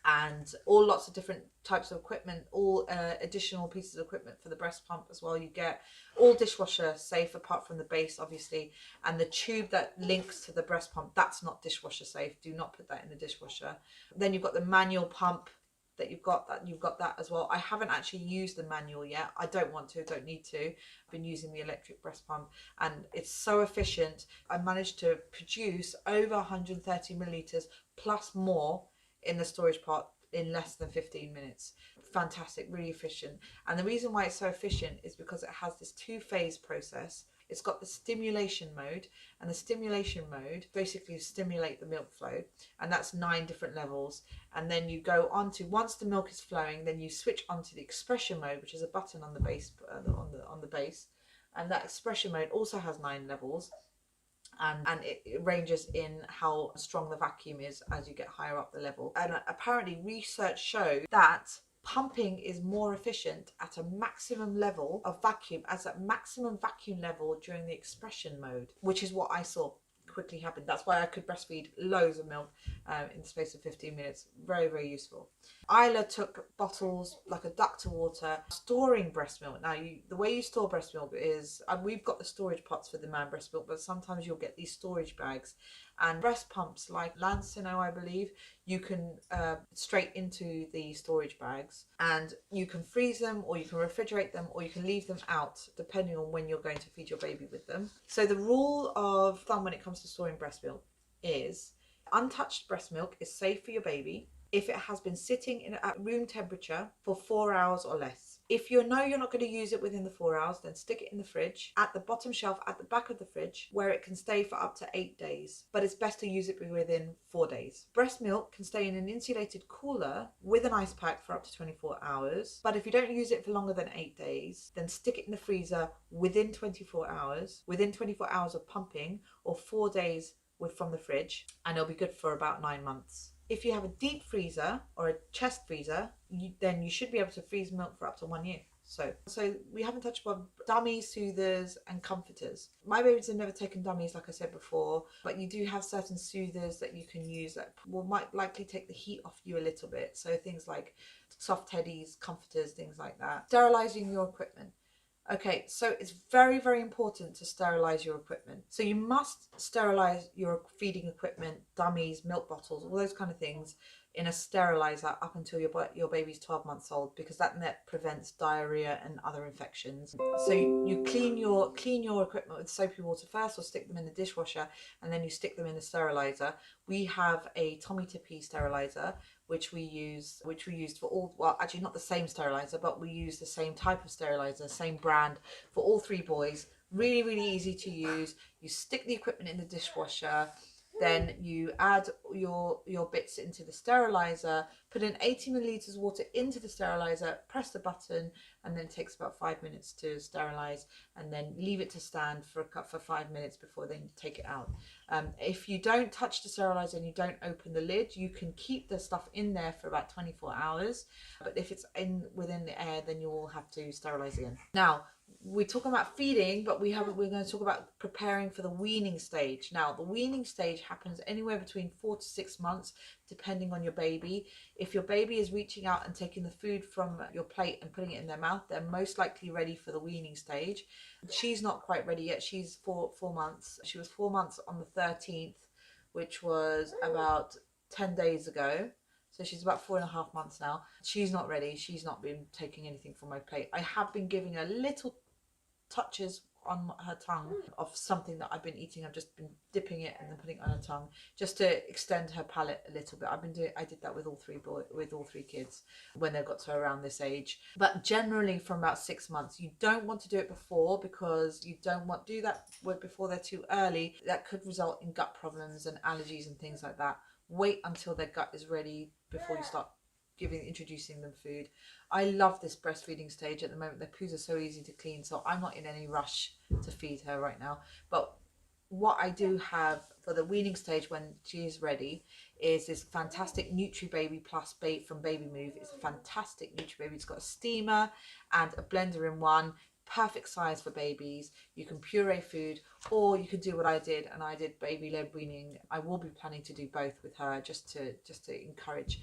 and all lots of different types of equipment, all additional pieces of equipment for the breast pump as well. You get all dishwasher safe apart from the base, obviously, and the tube that links to the breast pump, that's not dishwasher safe. Do not put that in the dishwasher. Then you've got the manual pump that you've got that as well. I haven't actually used the manual yet. I don't want to, don't need to. I've been using the electric breast pump, and it's so efficient. I managed to produce over 130 milliliters plus more in the storage pot in less than 15 minutes. Fantastic, really efficient. And the reason why it's so efficient is because it has this 2-phase process. It's got the stimulation mode, and the stimulation mode basically stimulate the milk flow, and that's 9 different levels. And then you go on to, once the milk is flowing, then you switch onto the expression mode, which is a button on the base, on the base, and that expression mode also has 9 levels. And it ranges in how strong the vacuum is as you get higher up the level. And apparently research shows that pumping is more efficient at a maximum level of vacuum, as at maximum vacuum level during the expression mode, which is what I saw quickly happen. That's why I could breastfeed loads of milk in the space of 15 minutes. Very, very useful. Isla took bottles like a duck to water, storing breast milk. Now, the way you store breast milk is, we've got the storage pots for the man breast milk, but sometimes you'll get these storage bags. And breast pumps like 𝐓𝐡𝐞, I believe, you can straight into the storage bags, and you can freeze them, or you can refrigerate them, or you can leave them out depending on when you're going to feed your baby with them. So the rule of thumb when it comes to storing breast milk is untouched breast milk is safe for your baby if it has been sitting at room temperature for 4 hours or less. If you know you're not going to use it within the 4 hours, then stick it in the fridge at the bottom shelf at the back of the fridge, where it can stay for up to 8 days. But it's best to use it within 4 days. Breast milk can stay in an insulated cooler with an ice pack for up to 24 hours. But if you don't use it for longer than 8 days, then stick it in the freezer within 24 hours, within 24 hours of pumping, or 4 days from the fridge, and it'll be good for about 9 months. If you have a deep freezer or a chest freezer, then you should be able to freeze milk for up to 1 year. So we haven't touched upon dummies, soothers and comforters. My babies have never taken dummies, like I said before, but you do have certain soothers that you can use that might likely take the heat off you a little bit. So things like soft teddies, comforters, things like that. Sterilizing your equipment. Okay, so it's very, very important to sterilize your equipment. So you must sterilize your feeding equipment, dummies, milk bottles, all those kind of things in a sterilizer up until your baby's 12 months old, because that prevents diarrhea and other infections. So you clean your equipment with soapy water first, or stick them in the dishwasher, and then you stick them in the sterilizer. We have a Tommee Tippee sterilizer, which we used for all, well, actually not the same sterilizer, but we use the same type of sterilizer, same brand, for all 3 boys. Really, really easy to use. You stick the equipment in the dishwasher, then you add your bits into the sterilizer, put in 80 milliliters of water into the sterilizer, press the button, and then it takes about 5 minutes to sterilize, and then leave it to stand for 5 minutes before then you take it out. If you don't touch the sterilizer and you don't open the lid, you can keep the stuff in there for about 24 hours. But if it's within the air, then you will have to sterilize again. Now, we're talking about feeding, but we're going to talk about preparing for the weaning stage. Now, the weaning stage happens anywhere between 4 to 6 months, depending on your baby. If your baby is reaching out and taking the food from your plate and putting it in their mouth, they're most likely ready for the weaning stage. She's not quite ready yet. She's 4 months. She was 4 months on the 13th, which was about 10 days ago. So she's about 4.5 months now. She's not ready. She's not been taking anything from my plate. I have been giving her little touches on her tongue of something that I've been eating. I've just been dipping it and then putting it on her tongue just to extend her palate a little bit. I did that with all 3 kids when they got to around this age. But generally from about 6 months. You don't want to do it before, because you don't want to do that before they're too early. That could result in gut problems and allergies and things like that. Wait until their gut is ready before you start introducing them food. I love this breastfeeding stage at the moment. Their poos are so easy to clean, so I'm not in any rush to feed her right now. But what I do have for the weaning stage when she is ready is this fantastic Nutri-Baby Plus bait from Baby Move. It's a fantastic Nutri-Baby. It's got a steamer and a blender in one. Perfect size for babies. You can puree food, or you could do what I did, and I did baby-led weaning. I will be planning to do both with her, just to encourage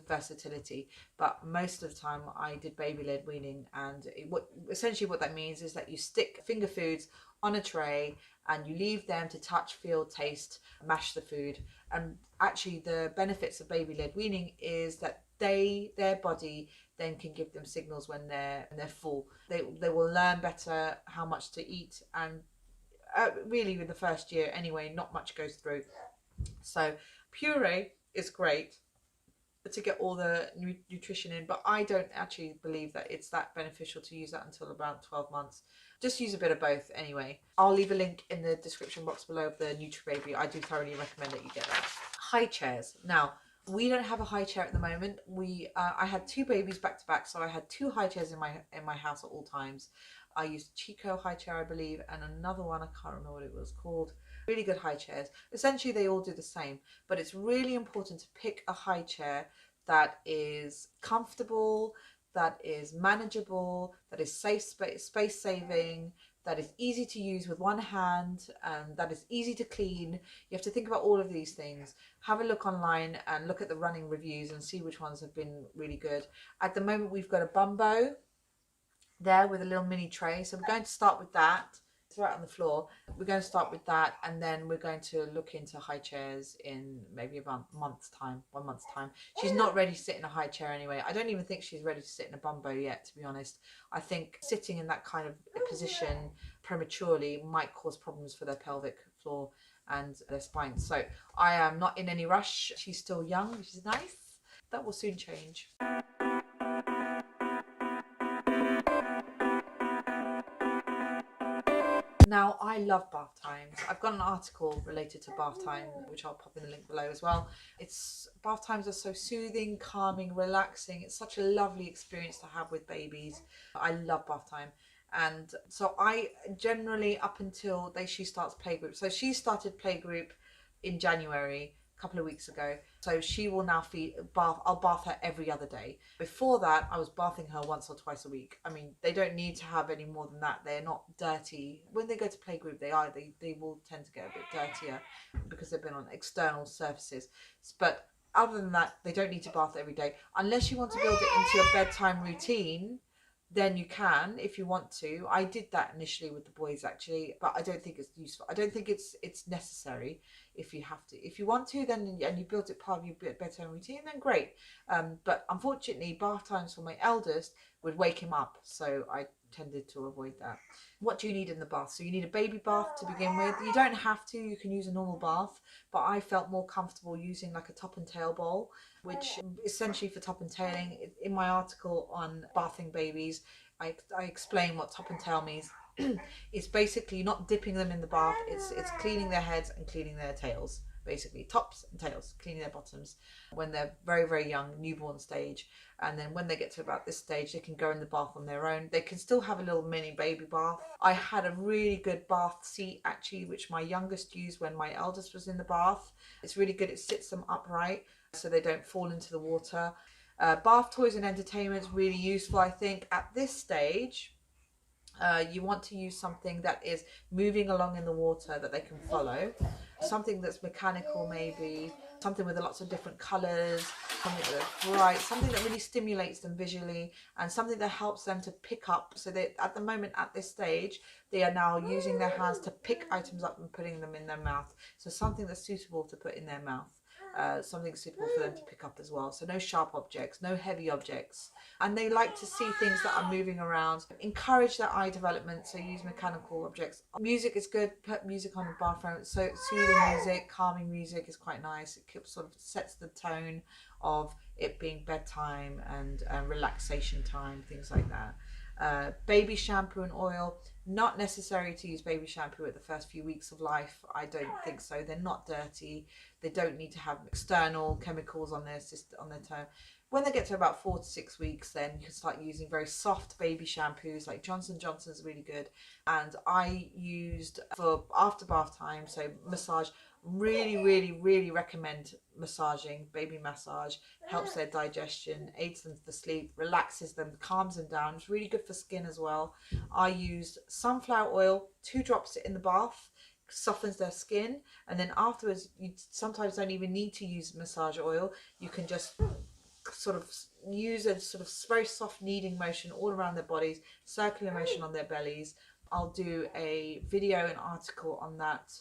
versatility. But most of the time I did baby-led weaning, and essentially what that means is that you stick finger foods on a tray and you leave them to touch, feel, taste, mash the food. And actually the benefits of baby-led weaning is that their body then can give them signals when they're full. They will learn better how much to eat, and really in the first year anyway, not much goes through. So puree is great to get all the nutrition in, but I don't actually believe that it's that beneficial to use that until about 12 months. Just use a bit of both anyway. I'll leave a link in the description box below of the Nutri-Baby. I do thoroughly recommend that you get that. High chairs. Now, we don't have a high chair at the moment. I had 2 babies back to back, so I had 2 high chairs in my house at all times. I used 𝐓𝐡𝐞 high chair, I believe, and another one, I can't remember what it was called. Really good high chairs. Essentially, they all do the same, but it's really important to pick a high chair that is comfortable, that is manageable, that is space saving, that is easy to use with one hand, and that is easy to clean. You have to think about all of these things. Have a look online and look at the running reviews and see which ones have been really good. At the moment, we've got a Bumbo there with a little mini tray, so we're going to start with that. It's right on the floor. We're going to start with that, and then we're going to look into high chairs in maybe about 1 month's time. She's not ready to sit in a high chair anyway. I don't even think she's ready to sit in a Bumbo yet, to be honest. I think sitting in that kind of position prematurely might cause problems for their pelvic floor and their spine. So I am not in any rush. She's still young, which is nice. That will soon change. Now, I love bath times. I've got an article related to bath time, which I'll pop in the link below as well. Bath times are so soothing, calming, relaxing. It's such a lovely experience to have with babies. I love bath time. And so I generally, up until she starts playgroup. So she started playgroup in January, a couple of weeks ago. So she will now I'll bath her every other day. Before that, I was bathing her once or twice a week. I mean, they don't need to have any more than that. They're not dirty. When they go to playgroup, they will tend to get a bit dirtier because they've been on external surfaces. But other than that, they don't need to bath every day. Unless you want to build it into your bedtime routine, then you can if you want to. I did that initially with the boys actually, but I don't think it's useful. I don't think it's necessary. If you have to, if you want to, then and you built it part of your bedtime routine, then great. But unfortunately, bath times for my eldest would wake him up, so I tended to avoid that. What do you need in the bath? So you need a baby bath to begin with. You don't have to, you can use a normal bath, but I felt more comfortable using like a top and tail bowl, which essentially for top and tailing, in my article on bathing babies, I explain what top and tail means. It's basically not dipping them in the bath, it's cleaning their heads and cleaning their tails, basically tops and tails, cleaning their bottoms when they're very, very young, newborn stage. And then when they get to about this stage, they can go in the bath on their own. They can still have a little mini baby bath. I had a really good bath seat actually, which my youngest used when my eldest was in the bath. It's really good. It sits them upright so they don't fall into the water. Bath toys and entertainment is really useful, I think. At this stage, you want to use something that is moving along in the water that they can follow. Something that's mechanical, maybe something with lots of different colors, something that's bright, something that really stimulates them visually, and something that helps them to pick up. So that at the moment, at this stage, they are now using their hands to pick items up and putting them in their mouth. So something that's suitable to put in their mouth. Something suitable for them to pick up as well. So no sharp objects, no heavy objects. And they like to see things that are moving around. Encourage their eye development, so use mechanical objects. Music is good, put music on the bathroom. So soothing music, calming music is quite nice. It sort of sets the tone of it being bedtime and relaxation time, things like that. Baby shampoo and oil, not necessary to use baby shampoo at the first few weeks of life. I don't think so. They're not dirty. They don't need to have external chemicals on their system, on their toe. When they get to about 4 to 6 weeks, then you can start using very soft baby shampoos, like Johnson & Johnson's really good. And I used for after bath time, so massage, really recommend massaging. Baby massage helps their digestion, aids them for sleep, relaxes them, calms them down. It's really good for skin as well. I used sunflower oil, 2 drops in the bath, softens their skin, and then afterwards you sometimes don't even need to use massage oil. You can just sort of use a sort of very soft kneading motion all around their bodies, circular motion on their bellies. I'll do a video and article on that.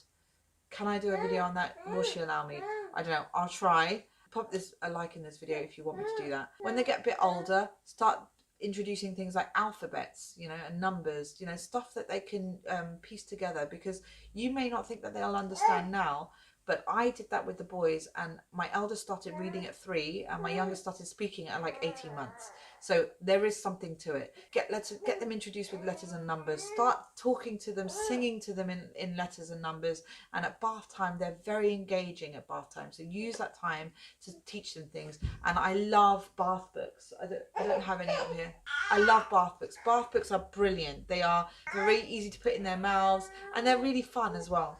Can I do a video on that? Will she allow me? I don't know. I'll try. Pop a like in this video if you want me to do that. When they get a bit older, start introducing things like alphabets, you know, and numbers, you know, stuff that they can piece together, because you may not think that they'll understand now, but I did that with the boys, and my eldest started reading at 3 and my youngest started speaking at like 18 months. So there is something to it. Get them introduced with letters and numbers. Start talking to them, singing to them in letters and numbers. And at bath time, they're very engaging at bath time. So use that time to teach them things. And I love bath books. I don't have any up here. I love bath books. Bath books are brilliant. They are very easy to put in their mouths, and they're really fun as well.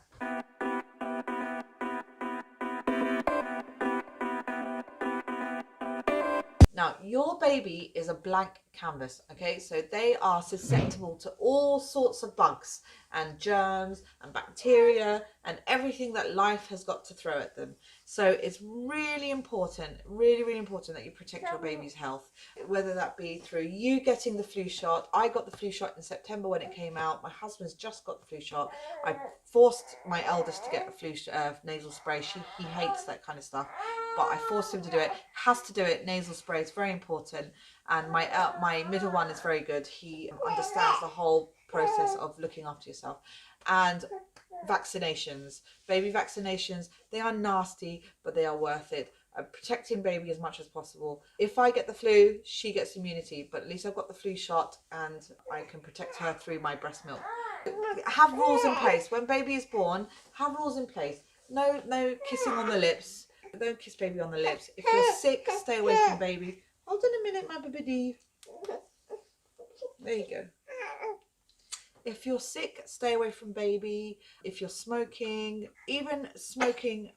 Now, your baby is a blank canvas, okay? So they are susceptible to all sorts of bugs and germs and bacteria and everything that life has got to throw at them. So it's really important that you protect your baby's health, whether that be through you getting the flu shot. I got the flu shot in September when it came out. My husband's just got the flu shot. I forced my eldest to get a flu nasal spray. He hates that kind of stuff, but I forced him to do it. Has to do it. Nasal spray is very important. And my middle one is very good. He understands the whole process of looking after yourself. And vaccinations, baby vaccinations, they are nasty, but they are worth it. Protecting baby as much as possible. If I get the flu, she gets immunity, but at least I've got the flu shot and I can protect her through my breast milk. Have rules in place. When baby is born, have rules in place. No kissing on the lips. Don't kiss baby on the lips. If you're sick, stay away from baby. Hold on a minute, my baby. There you go. If you're sick, stay away from baby. If you're smoking, even smoking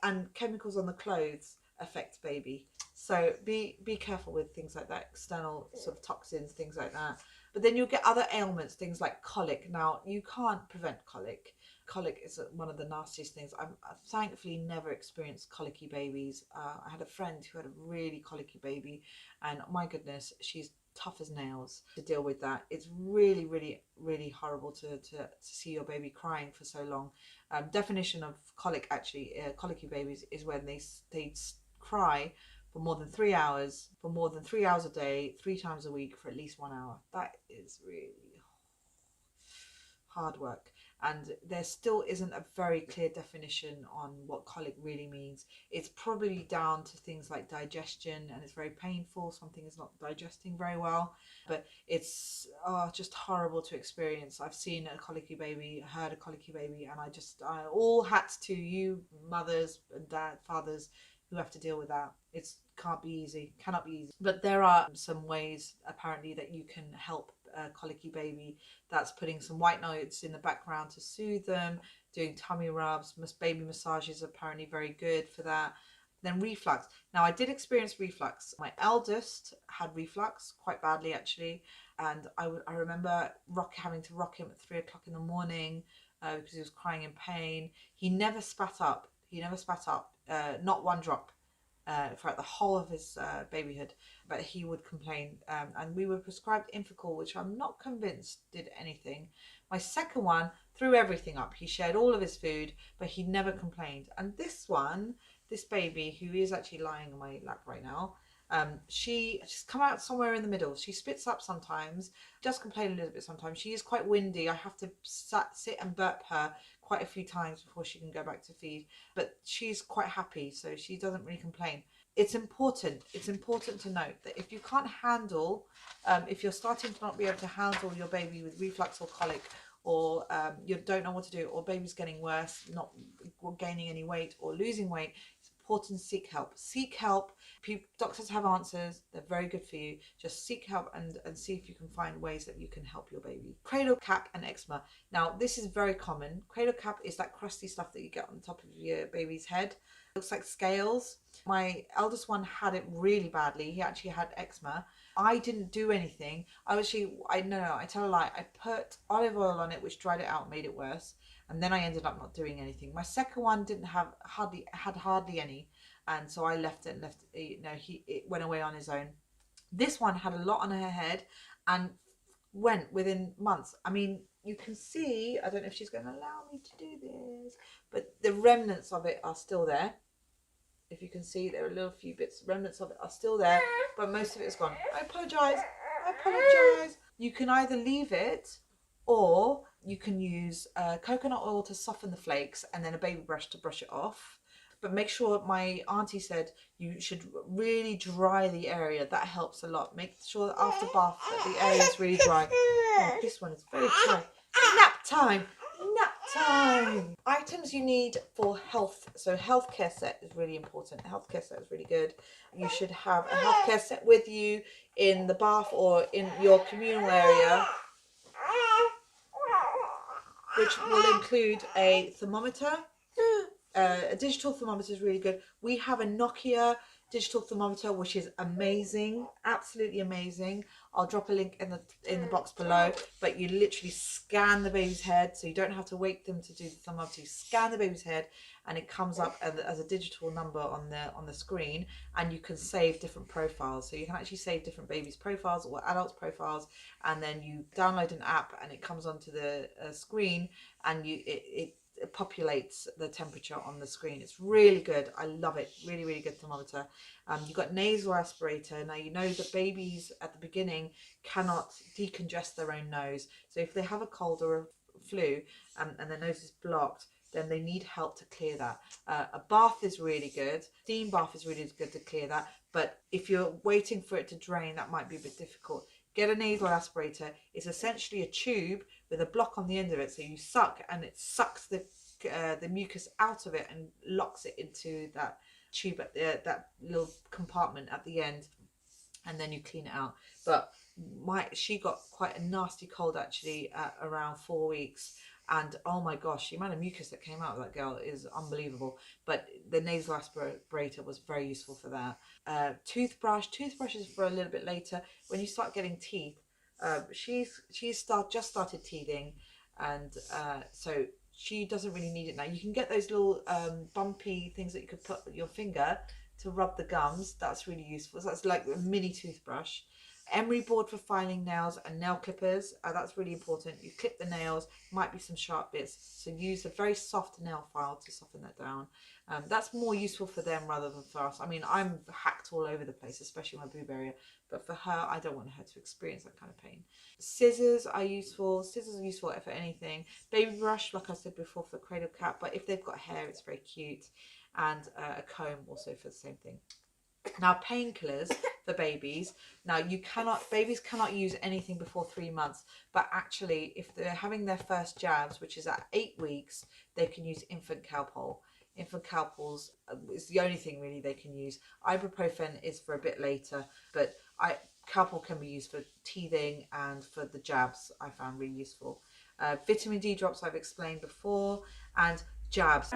and chemicals on the clothes affect baby. So be careful with things like that, external sort of toxins, things like that. But then you'll get other ailments, things like colic. Now, you can't prevent colic. Colic is one of the nastiest things. I've thankfully never experienced colicky babies. I had a friend who had a really colicky baby, and my goodness, she's tough as nails to deal with that. It's really horrible to see your baby crying for so long. Definition of colic, actually, colicky babies is when they cry for more than 3 hours, a day, 3 times a week for at least 1 hour. That is really hard work. And there still isn't a very clear definition on what colic really means. It's probably down to things like digestion, and it's very painful. Something is not digesting very well, but it's just horrible to experience. I've seen a colicky baby, heard a colicky baby, and I all hats to you mothers and fathers who have to deal with that. It cannot be easy. But there are some ways apparently that you can help a colicky baby. That's putting some white notes in the background to soothe them, doing tummy rubs. Baby massages are apparently very good for that. Then reflux. Now, I did experience reflux. My eldest had reflux quite badly, actually, and I remember having to rock him at 3 o'clock in the morning because he was crying in pain. He never spat up. Not one drop. Throughout the whole of his babyhood, but he would complain, and we were prescribed 𝐓𝐡𝐞, which I'm not convinced did anything. My second one threw everything up. He shared all of his food, but he never complained. And this baby, who is actually lying on my lap right now, she just come out somewhere in the middle. She spits up sometimes, does complain a little bit sometimes. She is quite windy. I have to sit and burp her quite a few times before she can go back to feed, but she's quite happy, so she doesn't really complain. It's important to note that if you can't handle, if you're starting to not be able to handle your baby with reflux or colic, or you don't know what to do, or baby's getting worse, not gaining any weight or losing weight, it's important to seek help. Seek help. Doctors have answers. They're very good for you. Just seek help and see if you can find ways that you can help your baby. Cradle cap and eczema. Now, this is very common. Cradle cap is that crusty stuff that you get on the top of your baby's head. It looks like scales. My eldest one had it really badly. He actually had eczema. I didn't do anything. I tell a lie. I put olive oil on it, which dried it out, made it worse. And then I ended up not doing anything. My second one didn't have hardly any. And so I left it, it went away on his own. This one had a lot on her head and went within months. I mean, you can see, I don't know if she's going to allow me to do this, but the remnants of it are still there. If you can see, there are a little few bits, remnants of it are still there, but most of it is gone. I apologise. You can either leave it or you can use coconut oil to soften the flakes and then a baby brush to brush it off. But make sure, my auntie said, you should really dry the area. That helps a lot. Make sure that after bath that the area is really dry. Oh, this one is very dry. Nap time. Items you need for health. So healthcare set is really important. Healthcare set is really good. You should have a healthcare set with you in the bath or in your communal area, which will include a thermometer. A digital thermometer is really good. We have a Nokia digital thermometer, which is amazing, absolutely amazing. I'll drop a link in the box below. But you literally scan the baby's head, so you don't have to wait them to do the thermometer. You scan the baby's head, and it comes up as a digital number on the screen, and you can save different profiles. So you can actually save different babies' profiles or adults' profiles, and then you download an app, and it comes onto the screen, and it populates the temperature on the screen. It's really good. I love it. Really, really good thermometer. You've got nasal aspirator. Now, you know that babies at the beginning cannot decongest their own nose. So if they have a cold or a flu and their nose is blocked, then they need help to clear that. A bath is really good. Steam bath is really good to clear that. But if you're waiting for it to drain, that might be a bit difficult. Get a nasal aspirator. It's essentially a tube with a block on the end of it. So you suck, and it sucks the mucus out of it and locks it into that tube at that little compartment at the end, and then you clean it out. But she got quite a nasty cold actually at around 4 weeks. And oh my gosh, the amount of mucus that came out of that girl is unbelievable. But the nasal aspirator was very useful for that. Toothbrush is for a little bit later. When you start getting teeth, she's just started teething, and so she doesn't really need it now. You can get those little bumpy things that you could put with your finger to rub the gums. That's really useful. So that's like a mini toothbrush. Emery board for filing nails and nail clippers. That's really important. You clip the nails, might be some sharp bits, so use a very soft nail file to soften that down. That's more useful for them rather than for us. I mean, I'm hacked all over the place, especially my boob area, but for her, I don't want her to experience that kind of pain. Scissors are useful. Scissors are useful for anything. Baby brush, like I said before, for cradle cap, but if they've got hair, it's very cute. And a comb also for the same thing. Now, painkillers for babies. Now, babies cannot use anything before 3 months, but actually, if they're having their first jabs, which is at 8 weeks, they can use infant Calpol. Infant Calpols is the only thing really they can use. Ibuprofen is for a bit later, but Calpol can be used for teething and for the jabs. I found really useful. Vitamin D drops I've explained before, and jabs.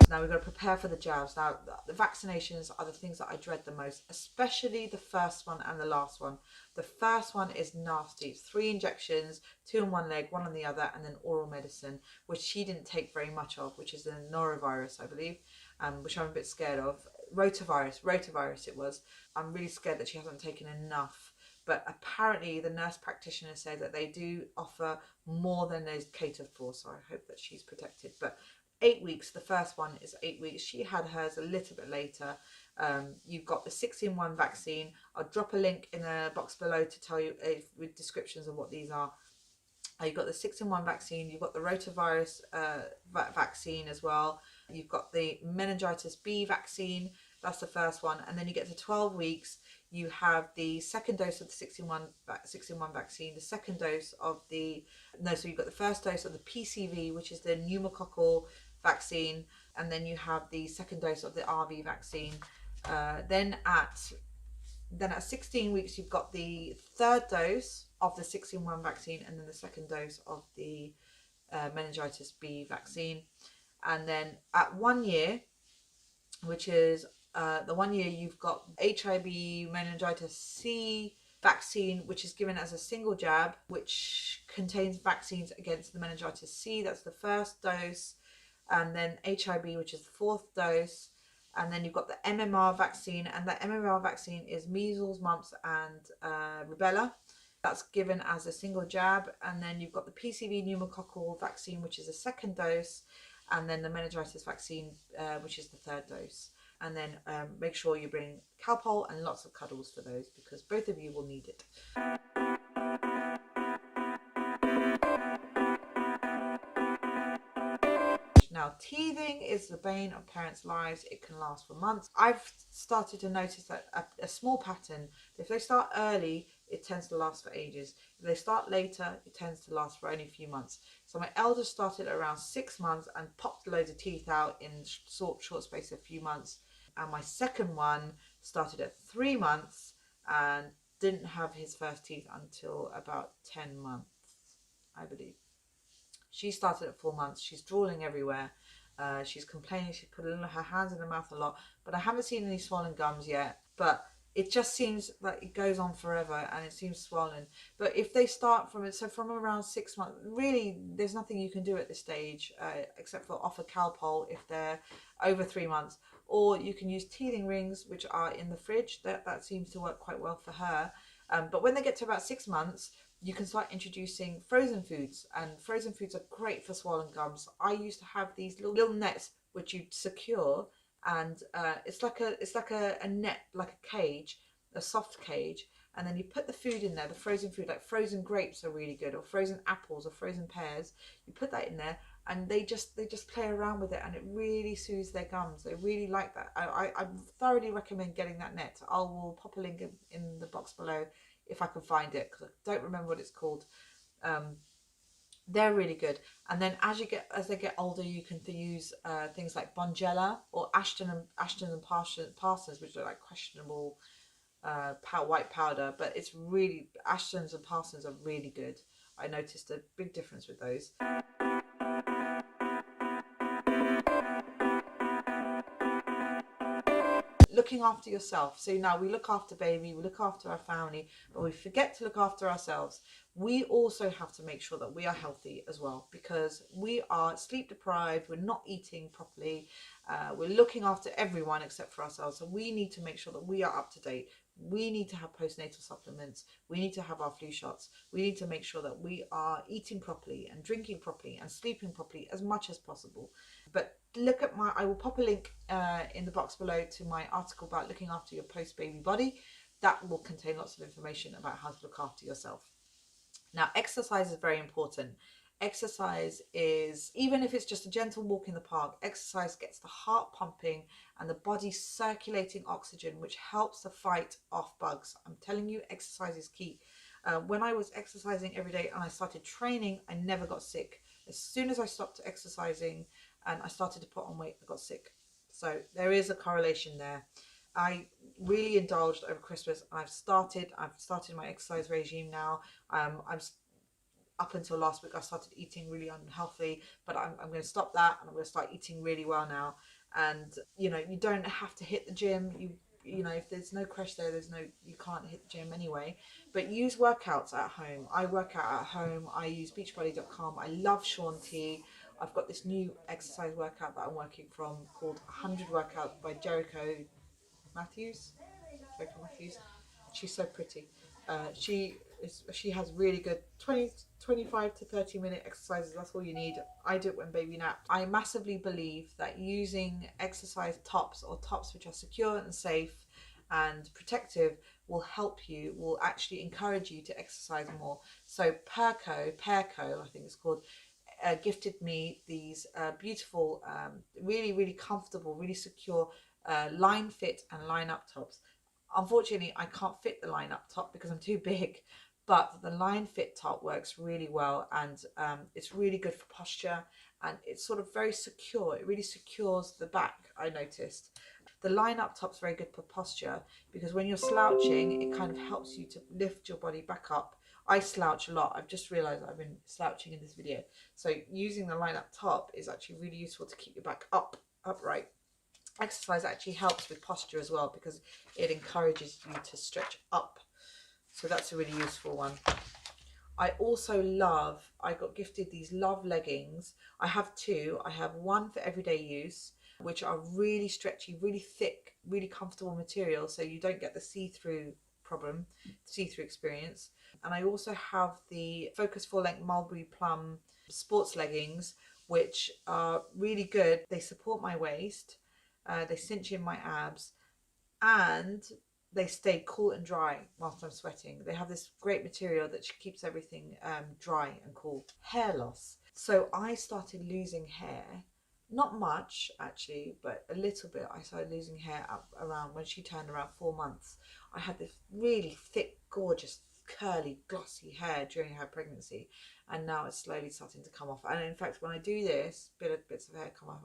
Now we've got to prepare for the jabs. Now the vaccinations are the things that I dread the most, especially the first one and the last one. The first one is nasty. It's 3 injections, 2 on one leg, 1 on the other, and then oral medicine, which she didn't take very much of, which is the norovirus, I believe, which I'm a bit scared of. Rotavirus it was. I'm really scared that she hasn't taken enough. But apparently the nurse practitioner said that they do offer more than they're catered for, so I hope that she's protected. But 8 weeks, the first one is 8 weeks. She had hers a little bit later. You've got the 6-in-1 vaccine. I'll drop a link in the box below to tell you with descriptions of what these are. You've got the 6-in-1 vaccine. You've got the rotavirus vaccine as well. You've got the meningitis B vaccine. That's the first one. And then you get to 12 weeks, you have the second dose of the 6-in-1 vaccine, the second dose of so you've got the first dose of the PCV, which is the pneumococcal vaccine, and then you have the second dose of the RV vaccine. Then at 16 weeks, you've got the third dose of the 6-in-1 vaccine, and then the second dose of the meningitis B vaccine. And then at 1 year, which is the 1 year, you've got HIV meningitis C vaccine, which is given as a single jab, which contains vaccines against the meningitis C. That's the first dose. And then HIB, which is the fourth dose. And then you've got the MMR vaccine, and that MMR vaccine is measles, mumps, and rubella. That's given as a single jab. And then you've got the PCV pneumococcal vaccine, which is a second dose, and then the meningitis vaccine, which is the third dose. And then make sure you bring Calpol and lots of cuddles for those, because both of you will need it. Now, teething is the bane of parents' lives. It can last for months. I've started to notice that a small pattern. If they start early, it tends to last for ages. If they start later, it tends to last for only a few months. So my eldest started around 6 months and popped loads of teeth out in short space of a few months. And my second one started at 3 months and didn't have his first teeth until about 10 months, I believe. She started at 4 months. She's drooling everywhere. She's complaining. She's putting her hands in her mouth a lot. But I haven't seen any swollen gums yet. But it just seems like it goes on forever and it seems swollen. But if they start from around 6 months, really, there's nothing you can do at this stage except for offer Calpol if they're over 3 months. Or you can use teething rings, which are in the fridge. That seems to work quite well for her. But when they get to about 6 months, you can start introducing frozen foods, and frozen foods are great for swollen gums. I used to have these little nets which you'd secure, and it's like a net, like a cage, a soft cage, and then you put the food in there, the frozen food, like frozen grapes are really good, or frozen apples or frozen pears. You put that in there and they just play around with it, and it really soothes their gums. They really like that. I thoroughly recommend getting that net. I will pop a link in the box below if I can find it, because I don't remember what it's called. They're really good. And then as they get older, you can use things like Bonjela or Ashton and Parsons, which are like questionable white powder, but it's really, Ashton's and Parsons are really good. I noticed a big difference with those. Looking after yourself. So now we look after baby, we look after our family, but we forget to look after ourselves. We also have to make sure that we are healthy as well, because we are sleep deprived, we're not eating properly, we're looking after everyone except for ourselves. So we need to make sure that we are up to date. We need to have postnatal supplements. We need to have our flu shots. We need to make sure that we are eating properly and drinking properly and sleeping properly as much as possible. But look at I will pop a link in the box below to my article about looking after your post-baby body. That will contain lots of information about how to look after yourself. Now, exercise is very important. Exercise is, even if it's just a gentle walk in the park, exercise gets the heart pumping and the body circulating oxygen, which helps to fight off bugs. I'm telling you, exercise is key. When I was exercising every day and I started training, I never got sick. As soon as I stopped exercising and I started to put on weight, I got sick. So there is a correlation there. I really indulged over Christmas. I've started my exercise regime now. Up until last week, I started eating really unhealthy, but I'm going to stop that, and I'm going to start eating really well now. And you know, you don't have to hit the gym. You know, if there's no crash there, you can't hit the gym anyway. But use workouts at home. I work out at home. I use beachbody.com. I love Shaun T. I've got this new exercise workout that I'm working from called 100 Workout by Jericho Matthews. She's so pretty. She has really good 25 to 30 minute exercises. That's all you need. I do it when baby naps. I massively believe that using exercise tops, or tops which are secure and safe and protective, will actually encourage you to exercise more. So 𝐷𝐿𝐶, I think it's called, gifted me these beautiful, really comfortable, really secure line fit and line up tops. Unfortunately, I can't fit the line up top because I'm too big, but the line fit top works really well, and it's really good for posture, and it's sort of very secure. It really secures the back, I noticed. The line up top's very good for posture because when you're slouching, it kind of helps you to lift your body back up. I slouch a lot. I've just realized I've been slouching in this video. So using the line up top is actually really useful to keep your back upright. Exercise actually helps with posture as well because it encourages you to stretch up. So that's a really useful one. I also love, I got gifted these Love leggings. I have two. I have one for everyday use, which are really stretchy, really thick, really comfortable material, so you don't get the see-through problem, see-through experience. And I also have the Focus Full Length Mulberry Plum sports leggings, which are really good. They support my waist, they cinch in my abs, and they stay cool and dry whilst I'm sweating. They have this great material that keeps everything dry and cool. Hair loss. So I started losing hair. Not much actually, but a little bit. I started losing hair up around when she turned around 4 months. I had this really thick, gorgeous, curly, glossy hair during her pregnancy, and now it's slowly starting to come off. And in fact, when I do this, bits of hair come out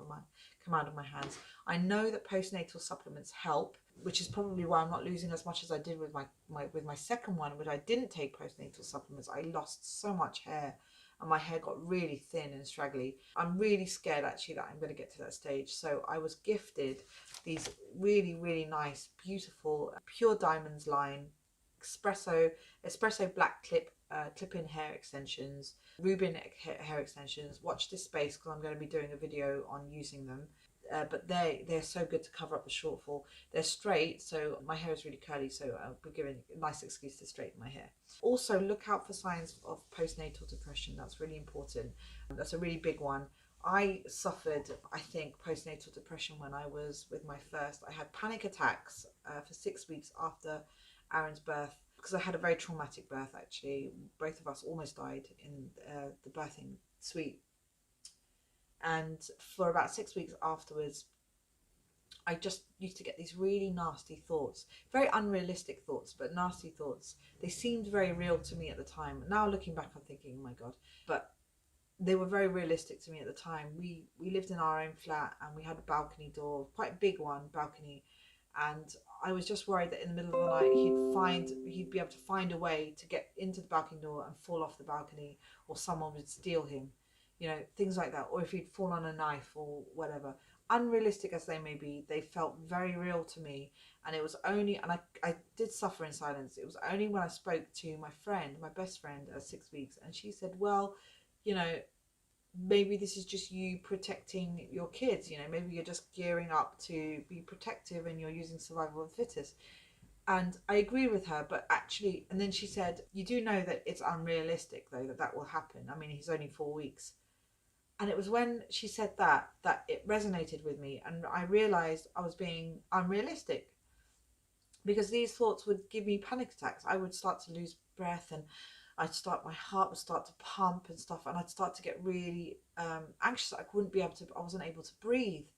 of my hands. I know that postnatal supplements help, which is probably why I'm not losing as much as I did with my second one, which I didn't take postnatal supplements. I lost so much hair, and my hair got really thin and straggly. I'm really scared actually that I'm going to get to that stage. So I was gifted these really, really nice, beautiful, pure diamonds line, espresso black clip-in hair extensions, Rubin hair extensions. Watch this space because I'm going to be doing a video on using them. But they're so good to cover up the shortfall. They're straight, so my hair is really curly, so I'll be given a nice excuse to straighten my hair. Also, look out for signs of postnatal depression. That's really important. That's a really big one. I suffered, I think, postnatal depression when I was with my first. I had panic attacks for 6 weeks after Aaron's birth because I had a very traumatic birth, actually. Both of us almost died in the birthing suite. And for about 6 weeks afterwards, I just used to get these really nasty thoughts, very unrealistic thoughts, but nasty thoughts. They seemed very real to me at the time. Now looking back, I'm thinking, oh my God, but they were very realistic to me at the time. We lived in our own flat and we had a balcony door, quite a big one, balcony. And I was just worried that in the middle of the night, he'd be able to find a way to get into the balcony door and fall off the balcony, or someone would steal him. You know, things like that, or if he'd fall on a knife or whatever. Unrealistic as they may be, they felt very real to me. And it was only, and I did suffer in silence. It was only when I spoke to my friend, my best friend at 6 weeks, and she said, well, you know, maybe this is just you protecting your kids. You know, maybe you're just gearing up to be protective and you're using survival of the fittest. And I agree with her, but actually, and then she said, you do know that it's unrealistic though, that will happen. I mean, he's only 4 weeks. And it was when she said that it resonated with me, and I realised I was being unrealistic, because these thoughts would give me panic attacks. I would start to lose breath, and my heart would start to pump and stuff, and I'd start to get really anxious. I wasn't able to breathe,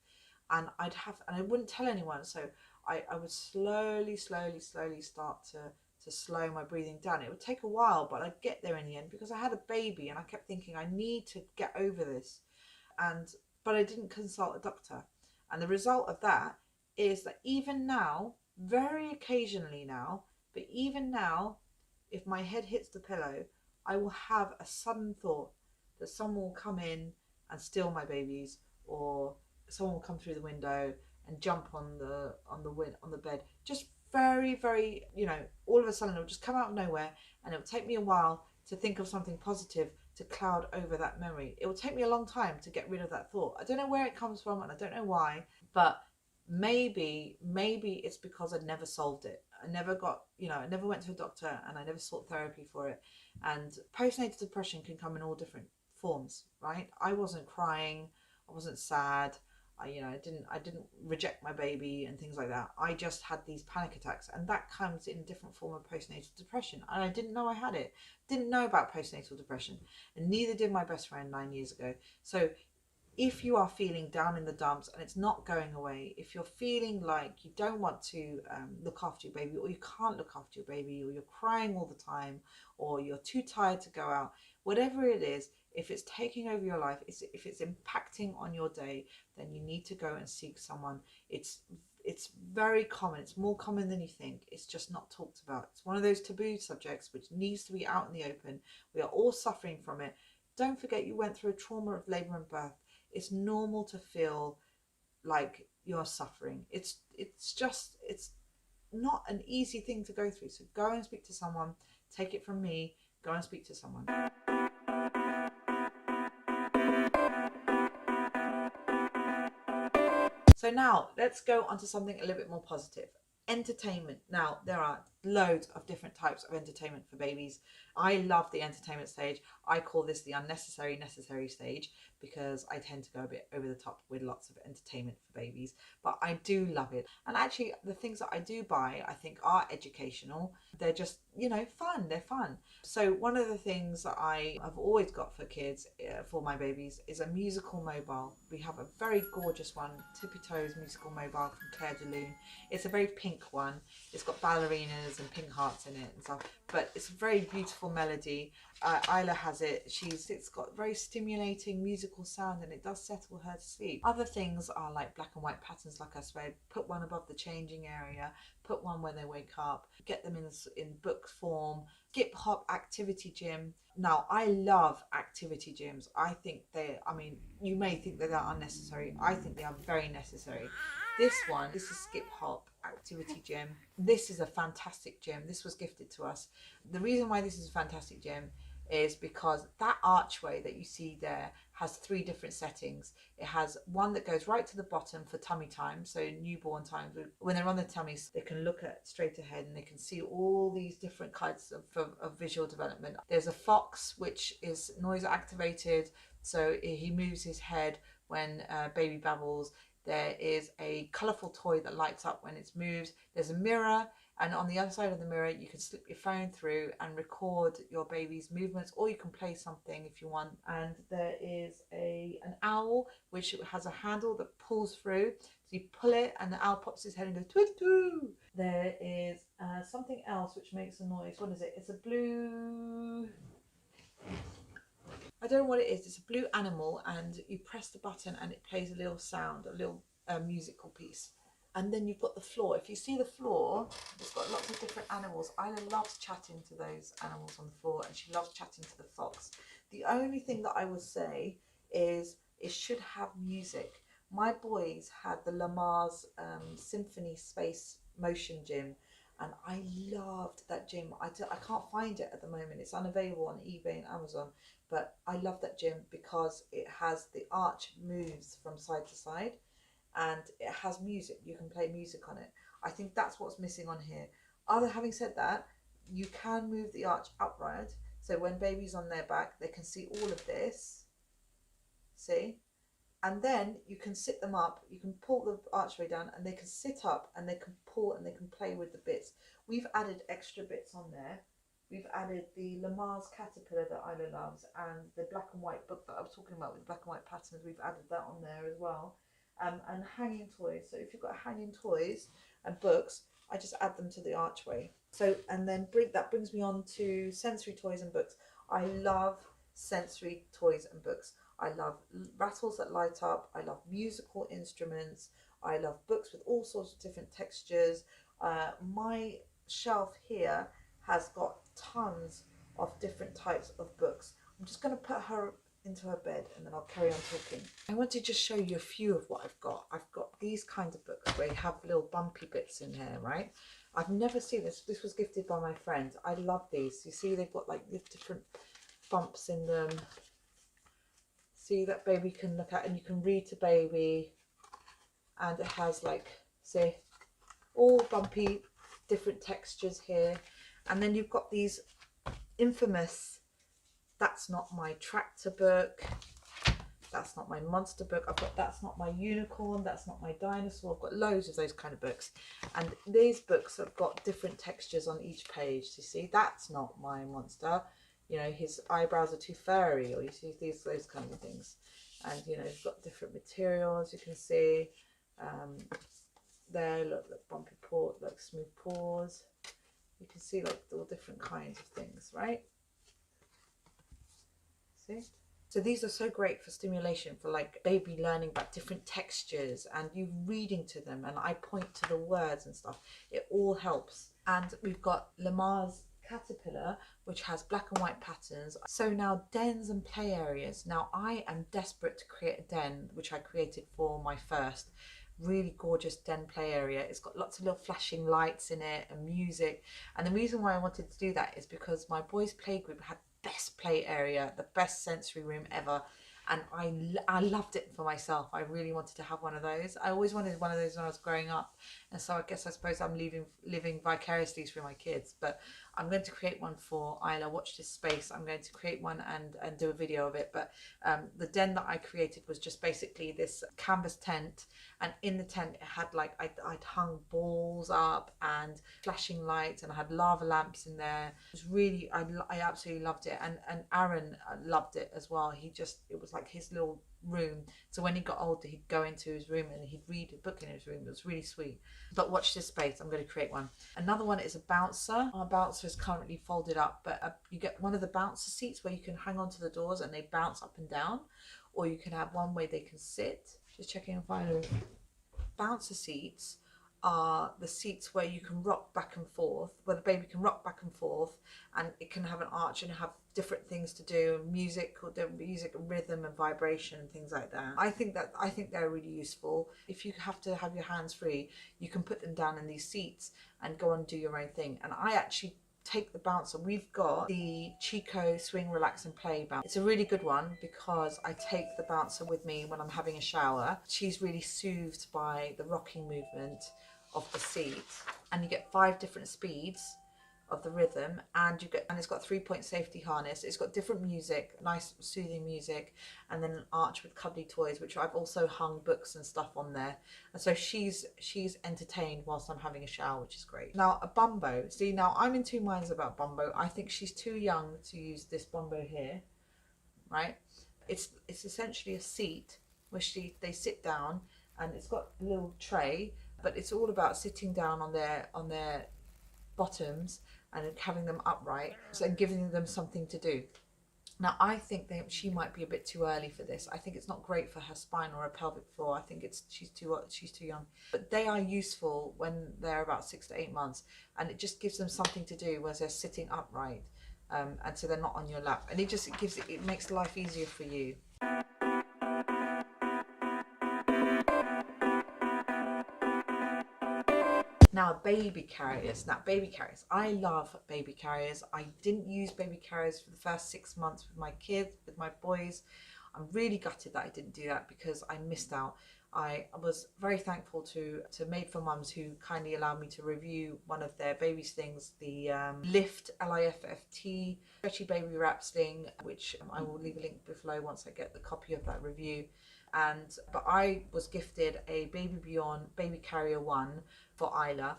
and I wouldn't tell anyone. So I would slowly start to slow my breathing down. It would take a while, but I'd get there in the end because I had a baby, and I kept thinking I need to get over this. But I didn't consult a doctor. And the result of that is that even now, very occasionally now, but even now, if my head hits the pillow, I will have a sudden thought that someone will come in and steal my babies, or someone will come through the window and jump on the bed. Just very, very, you know, all of a sudden it'll just come out of nowhere, and it'll take me a while to think of something positive to cloud over that memory. It will take me a long time to get rid of that thought. I don't know where it comes from, and I don't know why, but maybe it's because I never solved it. I never went to a doctor, and I never sought therapy for it. And postnatal depression can come in all different forms, right? I wasn't crying, I wasn't sad, I didn't reject my baby and things like that. I just had these panic attacks, and that comes in a different form of postnatal depression. And I didn't know I had it. Didn't know about postnatal depression, and neither did my best friend 9 years ago. So if you are feeling down in the dumps and it's not going away, if you're feeling like you don't want to look after your baby, or you can't look after your baby, or you're crying all the time, or you're too tired to go out, whatever it is, if it's taking over your life, if it's impacting on your day, then you need to go and seek someone. It's very common. It's more common than you think. It's just not talked about. It's one of those taboo subjects which needs to be out in the open. We are all suffering from it. Don't forget, you went through a trauma of labour and birth. It's normal to feel like you're suffering. It's not an easy thing to go through. So go and speak to someone. Take it from me. Go and speak to someone. So now let's go on to something a little bit more positive. Entertainment. Now, there are loads of different types of entertainment for babies. I love the entertainment stage. I call this the unnecessary necessary stage, because I tend to go a bit over the top with lots of entertainment for babies, but I do love it. And actually, the things that I do buy, I think, are educational. They're just, you know, fun. They're fun. So one of the things that I have always got for kids, for my babies, is a musical mobile. We have a very gorgeous one, 𝐓𝐡𝐞 musical mobile from 𝐁𝐀𝐁𝐿. It's a very pink one. It's got ballerinas and pink hearts in it and stuff, but it's a very beautiful melody. Isla has it. It's got very stimulating musical sound, and it does settle her to sleep. Other things are like black and white patterns, like I said. Put one above the changing area, put one when they wake up, get them in book form. 𝐓𝐡𝐞 activity gym. Now, I love activity gyms. I think you may think that they're unnecessary. I think they are very necessary. This is 𝐓𝐡𝐞 activity gym. This is a fantastic gym. This was gifted to us. The reason why this is a fantastic gym is because that archway that you see there has 3 different settings. It has one that goes right to the bottom for tummy time, so newborn times, when they're on their tummies, they can look at straight ahead and they can see all these different kinds of visual development. There's a fox, which is noise activated, so he moves his head when baby babbles. There is a colourful toy that lights up when it's moved. There's a mirror, and on the other side of the mirror you can slip your phone through and record your baby's movements, or you can play something if you want. And there is an owl which has a handle that pulls through, so you pull it and the owl pops his head and goes tweet tweet. There is something else which makes a noise. What is it? It's a blue, I don't know what it is. It's a blue animal, and you press the button and it plays a little sound, a little musical piece. And then you've got the floor. If you see the floor, it's got lots of different animals. Isla loves chatting to those animals on the floor, and she loves chatting to the fox. The only thing that I would say is it should have music. My boys had the Lamar's Symphony Space Motion Gym, and I loved that gym. I can't find it at the moment. It's unavailable on eBay and Amazon, but I love that gym because it has the arch moves from side to side, and it has music. You can play music on it. I think that's what's missing on here. Having said that, you can move the arch upright, so when baby's on their back, they can see all of this. See? And then you can sit them up, you can pull the archway down, and they can sit up and they can pull and they can play with the bits. We've added extra bits on there. We've added the Lamar's caterpillar that Isla loves, and the black and white book that I was talking about with black and white patterns. We've added that on there as well. And hanging toys. So if you've got hanging toys and books, I just add them to the archway. So, and then that brings me on to sensory toys and books. I love sensory toys and books. I love rattles that light up. I love musical instruments. I love books with all sorts of different textures. My shelf here has got tons of different types of books. I'm just going to put her into her bed and then I'll carry on talking. I want to just show you a few of what I've got. I've got these kinds of books where you have little bumpy bits in here, right? I've never seen this. This was gifted by my friend. I love these. You see they've got like these different bumps in them. See, that baby can look at, and you can read to baby, and it has like, see, all bumpy different textures here. And then you've got these infamous That's Not My Tractor book, That's Not My Monster book. I've got That's Not My Unicorn, That's Not My Dinosaur. I've got loads of those kind of books, and these books have got different textures on each page. You see, That's Not My Monster, you know, his eyebrows are too furry, or you see those kind of things. And you know, you've got different materials, you can see there, look, bumpy paw, like smooth paws. You can see like all different kinds of things, right? See? So these are so great for stimulation, for like baby learning about different textures and you reading to them, and I point to the words and stuff. It all helps. And we've got Lamar's caterpillar, which has black and white patterns. So now dens and play areas. Now I am desperate to create a den, which I created for my first. Really gorgeous den play area. It's got lots of little flashing lights in it and music. And the reason why I wanted to do that is because my boys' playgroup had best play area, the best sensory room ever, and I loved it for myself. I really wanted to have one of those. I always wanted one of those when I was growing up, and so I suppose I'm living vicariously through my kids. But I'm going to create one for Isla. Watch this space. I'm going to create one and do a video of it. But the den that I created was just basically this canvas tent, and in the tent it had like I'd hung balls up and flashing lights, and I had lava lamps in there. It was really, I absolutely loved it, and Aaron loved it as well. It was like his little room. So when he got older, he'd go into his room and he'd read a book in his room. It was really sweet. But watch this space. I'm going to create one. Another one is a bouncer. Our bouncer is currently folded up, but you get one of the bouncer seats where you can hang onto the doors and they bounce up and down, or you can have one where they can sit. Just checking and finding. Bouncer seats are the seats where you can rock back and forth, where the baby can rock back and forth, and it can have an arch and have different things to do, music and rhythm and vibration and things like that. I think they're really useful. If you have to have your hands free, you can put them down in these seats and go and do your own thing. And I actually take the bouncer. We've got the 𝐓𝐡𝐞 Swing, Relax and Play bouncer. It's a really good one because I take the bouncer with me when I'm having a shower. She's really soothed by the rocking movement of the seat, and you get 5 different speeds of the rhythm, and it's got 3-point safety harness. It's got different music, nice soothing music, and then an arch with cuddly toys, which I've also hung books and stuff on there. And so she's entertained whilst I'm having a shower, which is great. Now a bumbo. See, now I'm in two minds about bumbo. I think she's too young to use this bumbo here, right? It's essentially a seat where they sit down, and it's got a little tray, but it's all about sitting down on their bottoms and having them upright, and giving them something to do. Now I think she might be a bit too early for this. I think it's not great for her spine or her pelvic floor. I think she's too young. But they are useful when they're about 6 to 8 months, and it just gives them something to do when they're sitting upright, and so they're not on your lap, and it makes life easier for you. Now baby carriers. I love baby carriers. I didn't use baby carriers for the first 6 months with my kids, with my boys. I'm really gutted that I didn't do that because I missed out. I was very thankful to Made for Mums, who kindly allowed me to review one of their baby slings, the 𝐓𝐡𝐞 𝐔𝐋𝐈𝐌𝐀𝐄 Stretchy Baby Wrap Sling, which I will leave a link below once I get the copy of that review. But I was gifted a Baby Beyond Baby Carrier 1 for Isla,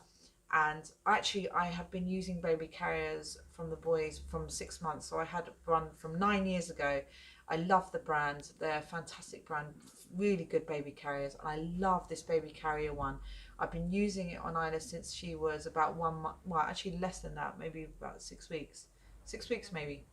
and actually I have been using baby carriers from the boys from 6 months. So I had one from 9 years ago. I love the brand. They're a fantastic brand, really good baby carriers, and I love this Baby Carrier 1. I've been using it on Isla since she was about 1 month, well actually less than that, maybe about 6 weeks maybe.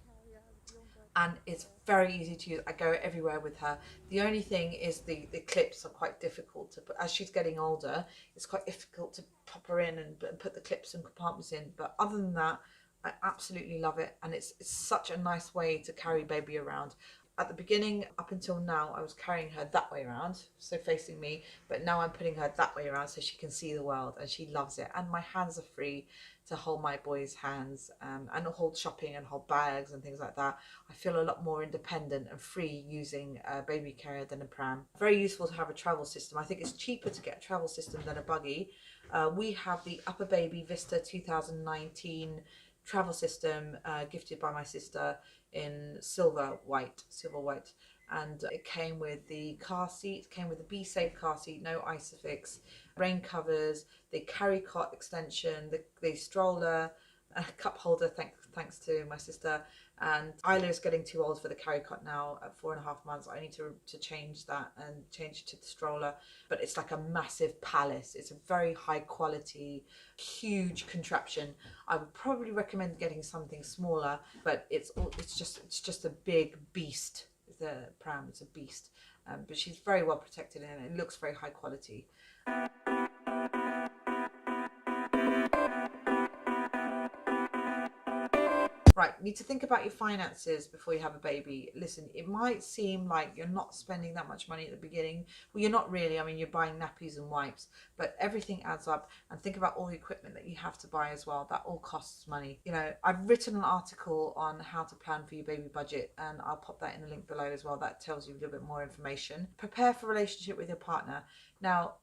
And it's very easy to use. I go everywhere with her. The only thing is the clips are quite difficult to put. As she's getting older, it's quite difficult to pop her in and put the clips and compartments in. But other than that, I absolutely love it, and it's such a nice way to carry baby around. At the beginning, up until now, I was carrying her that way around, so facing me, but now I'm putting her that way around so she can see the world, and she loves it. And my hands are free to hold my boys' hands, and hold shopping and hold bags and things like that. I feel a lot more independent and free using a baby carrier than a pram. Very useful to have a travel system. I think it's cheaper to get a travel system than a buggy. We have the Upper Baby Vista 2019 travel system, gifted by my sister, in silver white, and it came with the car seat, came with the 𝐵e car seat, no ISOFIX, rain covers, the carry cot extension, the stroller, a cup holder, thanks to my sister. And Isla is getting too old for the carry cot now at 4.5 months. I need to change that and change it to the stroller. But it's like a massive palace. It's a very high quality, huge contraption. I would probably recommend getting something smaller, but it's just a big beast. The pram, it's a beast. But she's very well protected and it looks very high quality. Right, you need to think about your finances before you have a baby. Listen, it might seem like you're not spending that much money at the beginning. Well, you're not really. I mean, you're buying nappies and wipes, but everything adds up. And think about all the equipment that you have to buy as well. That all costs money. You know, I've written an article on how to plan for your baby budget, and I'll pop that in the link below as well. That tells you a little bit more information. Prepare for a relationship with your partner. Now,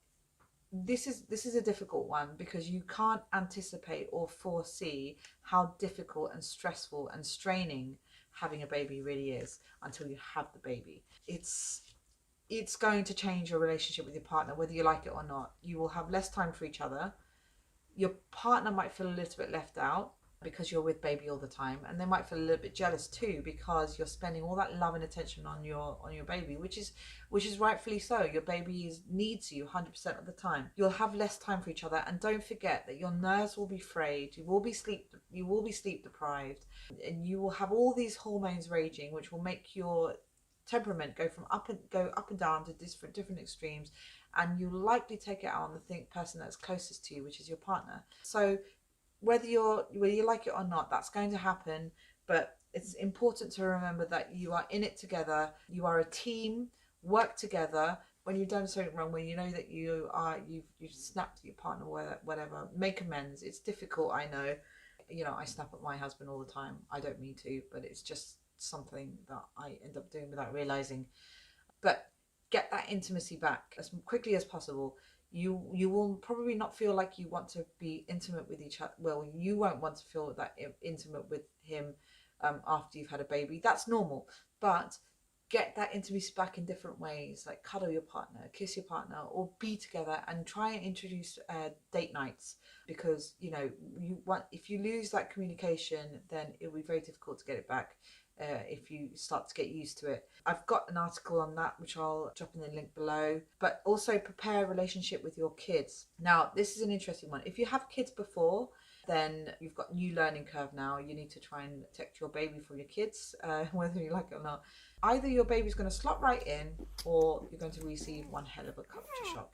this is a difficult one because you can't anticipate or foresee how difficult and stressful and straining having a baby really is until you have the baby. It's going to change your relationship with your partner, whether you like it or not. You will have less time for each other. Your partner might feel a little bit left out because you're with baby all the time, and they might feel a little bit jealous too because you're spending all that love and attention on your baby, which is rightfully so. Your baby needs you 100% of the time. You'll have less time for each other, and don't forget that your nerves will be frayed, you will be sleep deprived, and you will have all these hormones raging, which will make your temperament go up and down to different extremes, and you'll likely take it out on the person that's closest to you, which is your partner. So whether you like it or not, that's going to happen. But it's important to remember that you are in it together. You are a team. Work together. When you've done something wrong, when you know that you've snapped at your partner, whatever, make amends. It's difficult, I know. You know, I snap at my husband all the time. I don't mean to, but it's just something that I end up doing without realizing. But get that intimacy back as quickly as possible. You will probably not feel like you want to be intimate with each other. Well, you won't want to feel that intimate with him after you've had a baby. That's normal. But get that intimacy back in different ways, like cuddle your partner, kiss your partner, or be together, and try and introduce date nights, because you know if you lose that communication, then it will be very difficult to get it back. If you start to get used to it. I've got an article on that which I'll drop in the link below. But also prepare a relationship with your kids. Now, this is an interesting one. If you have kids before, then you've got new learning curve now. You need to try and protect your baby from your kids, whether you like it or not. Either your baby's going to slot right in, or you're going to receive one hell of a culture shock.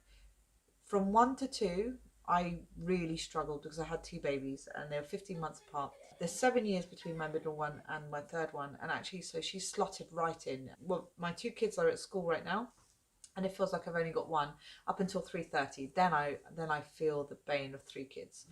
From 1 to 2, I really struggled because I had 2 babies and they were 15 months apart. There's 7 years between my middle one and my third one, and actually so she's slotted right in. Well, my 2 kids are at school right now, and it feels like I've only got one up until 3:30. Then I feel the bane of 3 kids.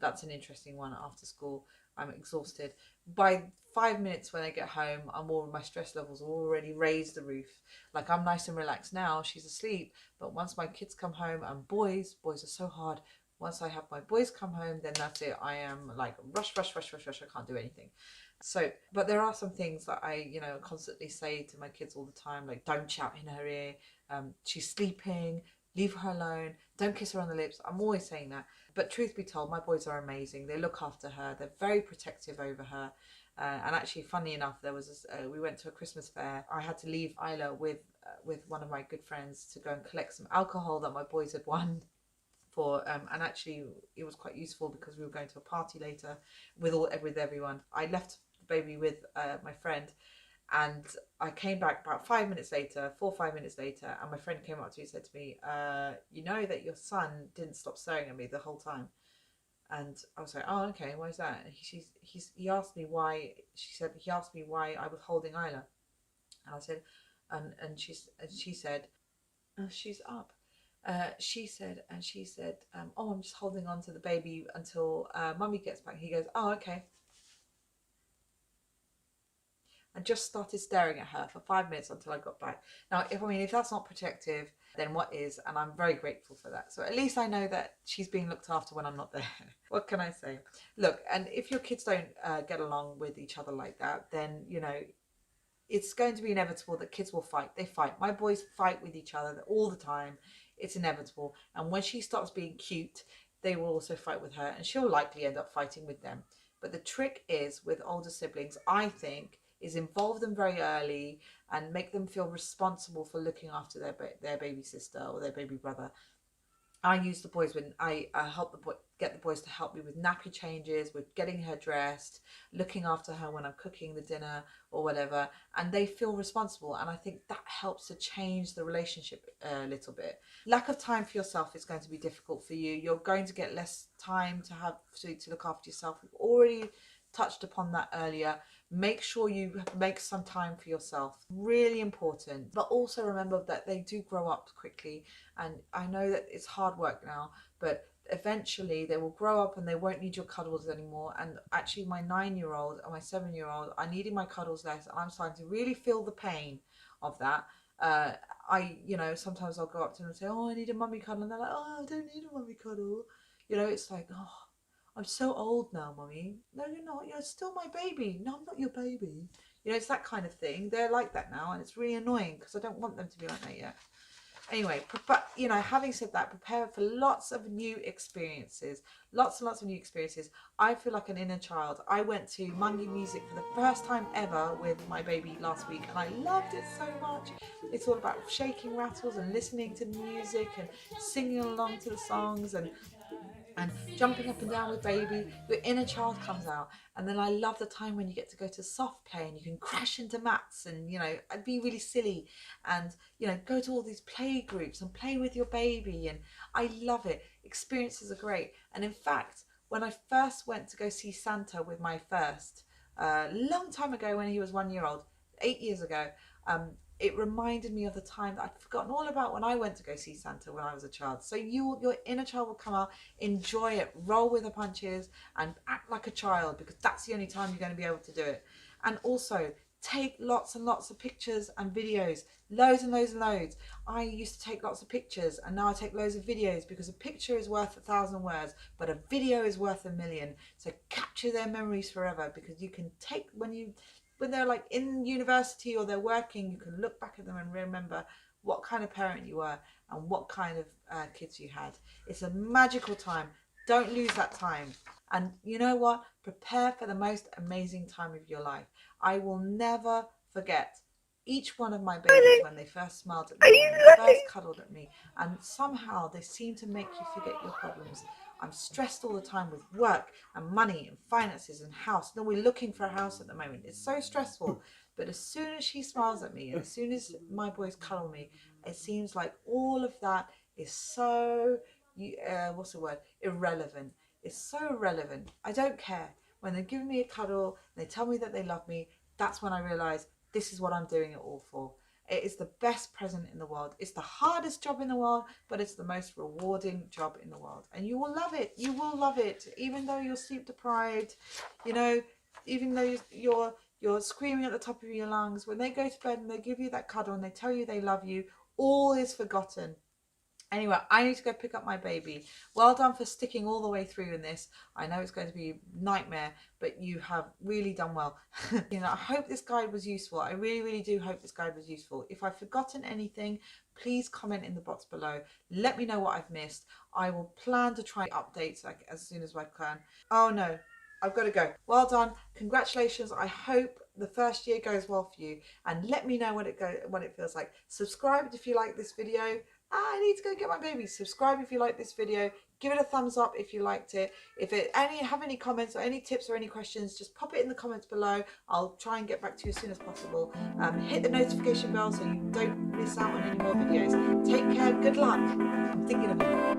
That's an interesting one. After school, I'm exhausted. By 5 minutes when I get home, my stress levels are already raised the roof. Like, I'm nice and relaxed now, she's asleep, but once my kids come home, and boys are so hard. Once I have my boys come home, then that's it. I am like rush. I can't do anything. So, but there are some things that I, constantly say to my kids all the time, like, don't shout in her ear. She's sleeping. Leave her alone. Don't kiss her on the lips. I'm always saying that. But truth be told, my boys are amazing. They look after her. They're very protective over her. And actually, funny enough, there was we went to a Christmas fair. I had to leave Isla with one of my good friends to go and collect some alcohol that my boys had won. And actually it was quite useful because we were going to a party later with everyone. I left the baby with my friend, and I came back about 4 or 5 minutes later, and my friend came up to me and said to me, you know that your son didn't stop staring at me the whole time. And I was like, oh, okay, why is that? He asked me why. He asked me why I was holding Isla, and I said, and she said, oh, she's up. She said, oh, I'm just holding on to the baby until mummy gets back. He goes, oh, okay. And just started staring at her for 5 minutes until I got back. Now, if that's not protective, then what is? And I'm very grateful for that. So at least I know that she's being looked after when I'm not there. What can I say? Look, and if your kids don't get along with each other like that, then, it's going to be inevitable that kids will fight. They fight. My boys fight with each other all the time. It's inevitable. And when she starts being cute, they will also fight with her, and she'll likely end up fighting with them. But the trick is with older siblings, I think, is involve them very early and make them feel responsible for looking after their baby sister or their baby brother. I use the boys when I help get the boys to help me with nappy changes, with getting her dressed, looking after her when I'm cooking the dinner or whatever, and they feel responsible, and I think that helps to change the relationship a little bit. Lack of time for yourself is going to be difficult for you. You're going to get less time to look after yourself. We've already touched upon that earlier. Make sure you make some time for yourself, really important. But also remember that they do grow up quickly, and I know that it's hard work now, but eventually they will grow up and they won't need your cuddles anymore. And actually my 9-year-old and my 7-year-old are needing my cuddles less, and I'm starting to really feel the pain of that. Sometimes I'll go up to them and say, oh, I need a mummy cuddle, and they're like, oh, I don't need a mummy cuddle. It's like, oh, I'm so old now, mummy. No, you're not. You're still my baby. No, I'm not your baby. It's that kind of thing. They're like that now, and it's really annoying because I don't want them to be like that yet. Anyway, but having said that, prepare for lots of new experiences. Lots and lots of new experiences. I feel like an inner child. I went to Mangi Music for the first time ever with my baby last week, and I loved it so much. It's all about shaking rattles and listening to the music and singing along to the songs and jumping up and down with baby. Your inner child comes out. And then I love the time when you get to go to soft play and you can crash into mats and I'd be really silly and go to all these play groups and play with your baby, and I love it. Experiences are great. And in fact, when I first went to go see Santa with my first, long time ago when he was 1 year old, 8 years ago, it reminded me of the time that I'd forgotten all about when I went to go see Santa when I was a child. So your inner child will come out, enjoy it, roll with the punches and act like a child, because that's the only time you're going to be able to do it. And also take lots and lots of pictures and videos, loads and loads and loads. I used to take lots of pictures, and now I take loads of videos, because a picture is worth 1,000 words, but a video is worth 1,000,000. So capture their memories forever, because you can take, when they're like in university or they're working, you can look back at them and remember what kind of parent you were and what kind of kids you had. It's a magical time. Don't lose that time. And you know what? Prepare for the most amazing time of your life. I will never forget each one of my babies when they first smiled at me, when they first cuddled at me, and somehow they seem to make you forget your problems. I'm stressed all the time with work and money and finances and house. No, we're looking for a house at the moment. It's so stressful. But as soon as she smiles at me and as soon as my boys cuddle me, it seems like all of that is so, irrelevant. It's so irrelevant. I don't care. When they're giving me a cuddle and they tell me that they love me, that's when I realise this is what I'm doing it all for. It is the best present in the world. It's the hardest job in the world, but it's the most rewarding job in the world. And you will love it. You will love it. Even though you're sleep deprived, even though you're screaming at the top of your lungs, when they go to bed and they give you that cuddle and they tell you they love you, all is forgotten. Anyway, I need to go pick up my baby. Well done for sticking all the way through in this. I know it's going to be a nightmare, but you have really done well. I hope this guide was useful. I really, really do hope this guide was useful. If I've forgotten anything, please comment in the box below. Let me know what I've missed. I will plan to try updates as soon as I can. Oh no, I've got to go. Well done. Congratulations. I hope the first year goes well for you, and let me know what it feels like. Subscribe if you like this video. I need to go get my baby. Subscribe if you like this video. Give it a thumbs up if you liked it. If have any comments or any tips or any questions, just pop it in the comments below. I'll try and get back to you as soon as possible. Hit the notification bell so you don't miss out on any more videos. Take care. Good luck. I'm thinking of you.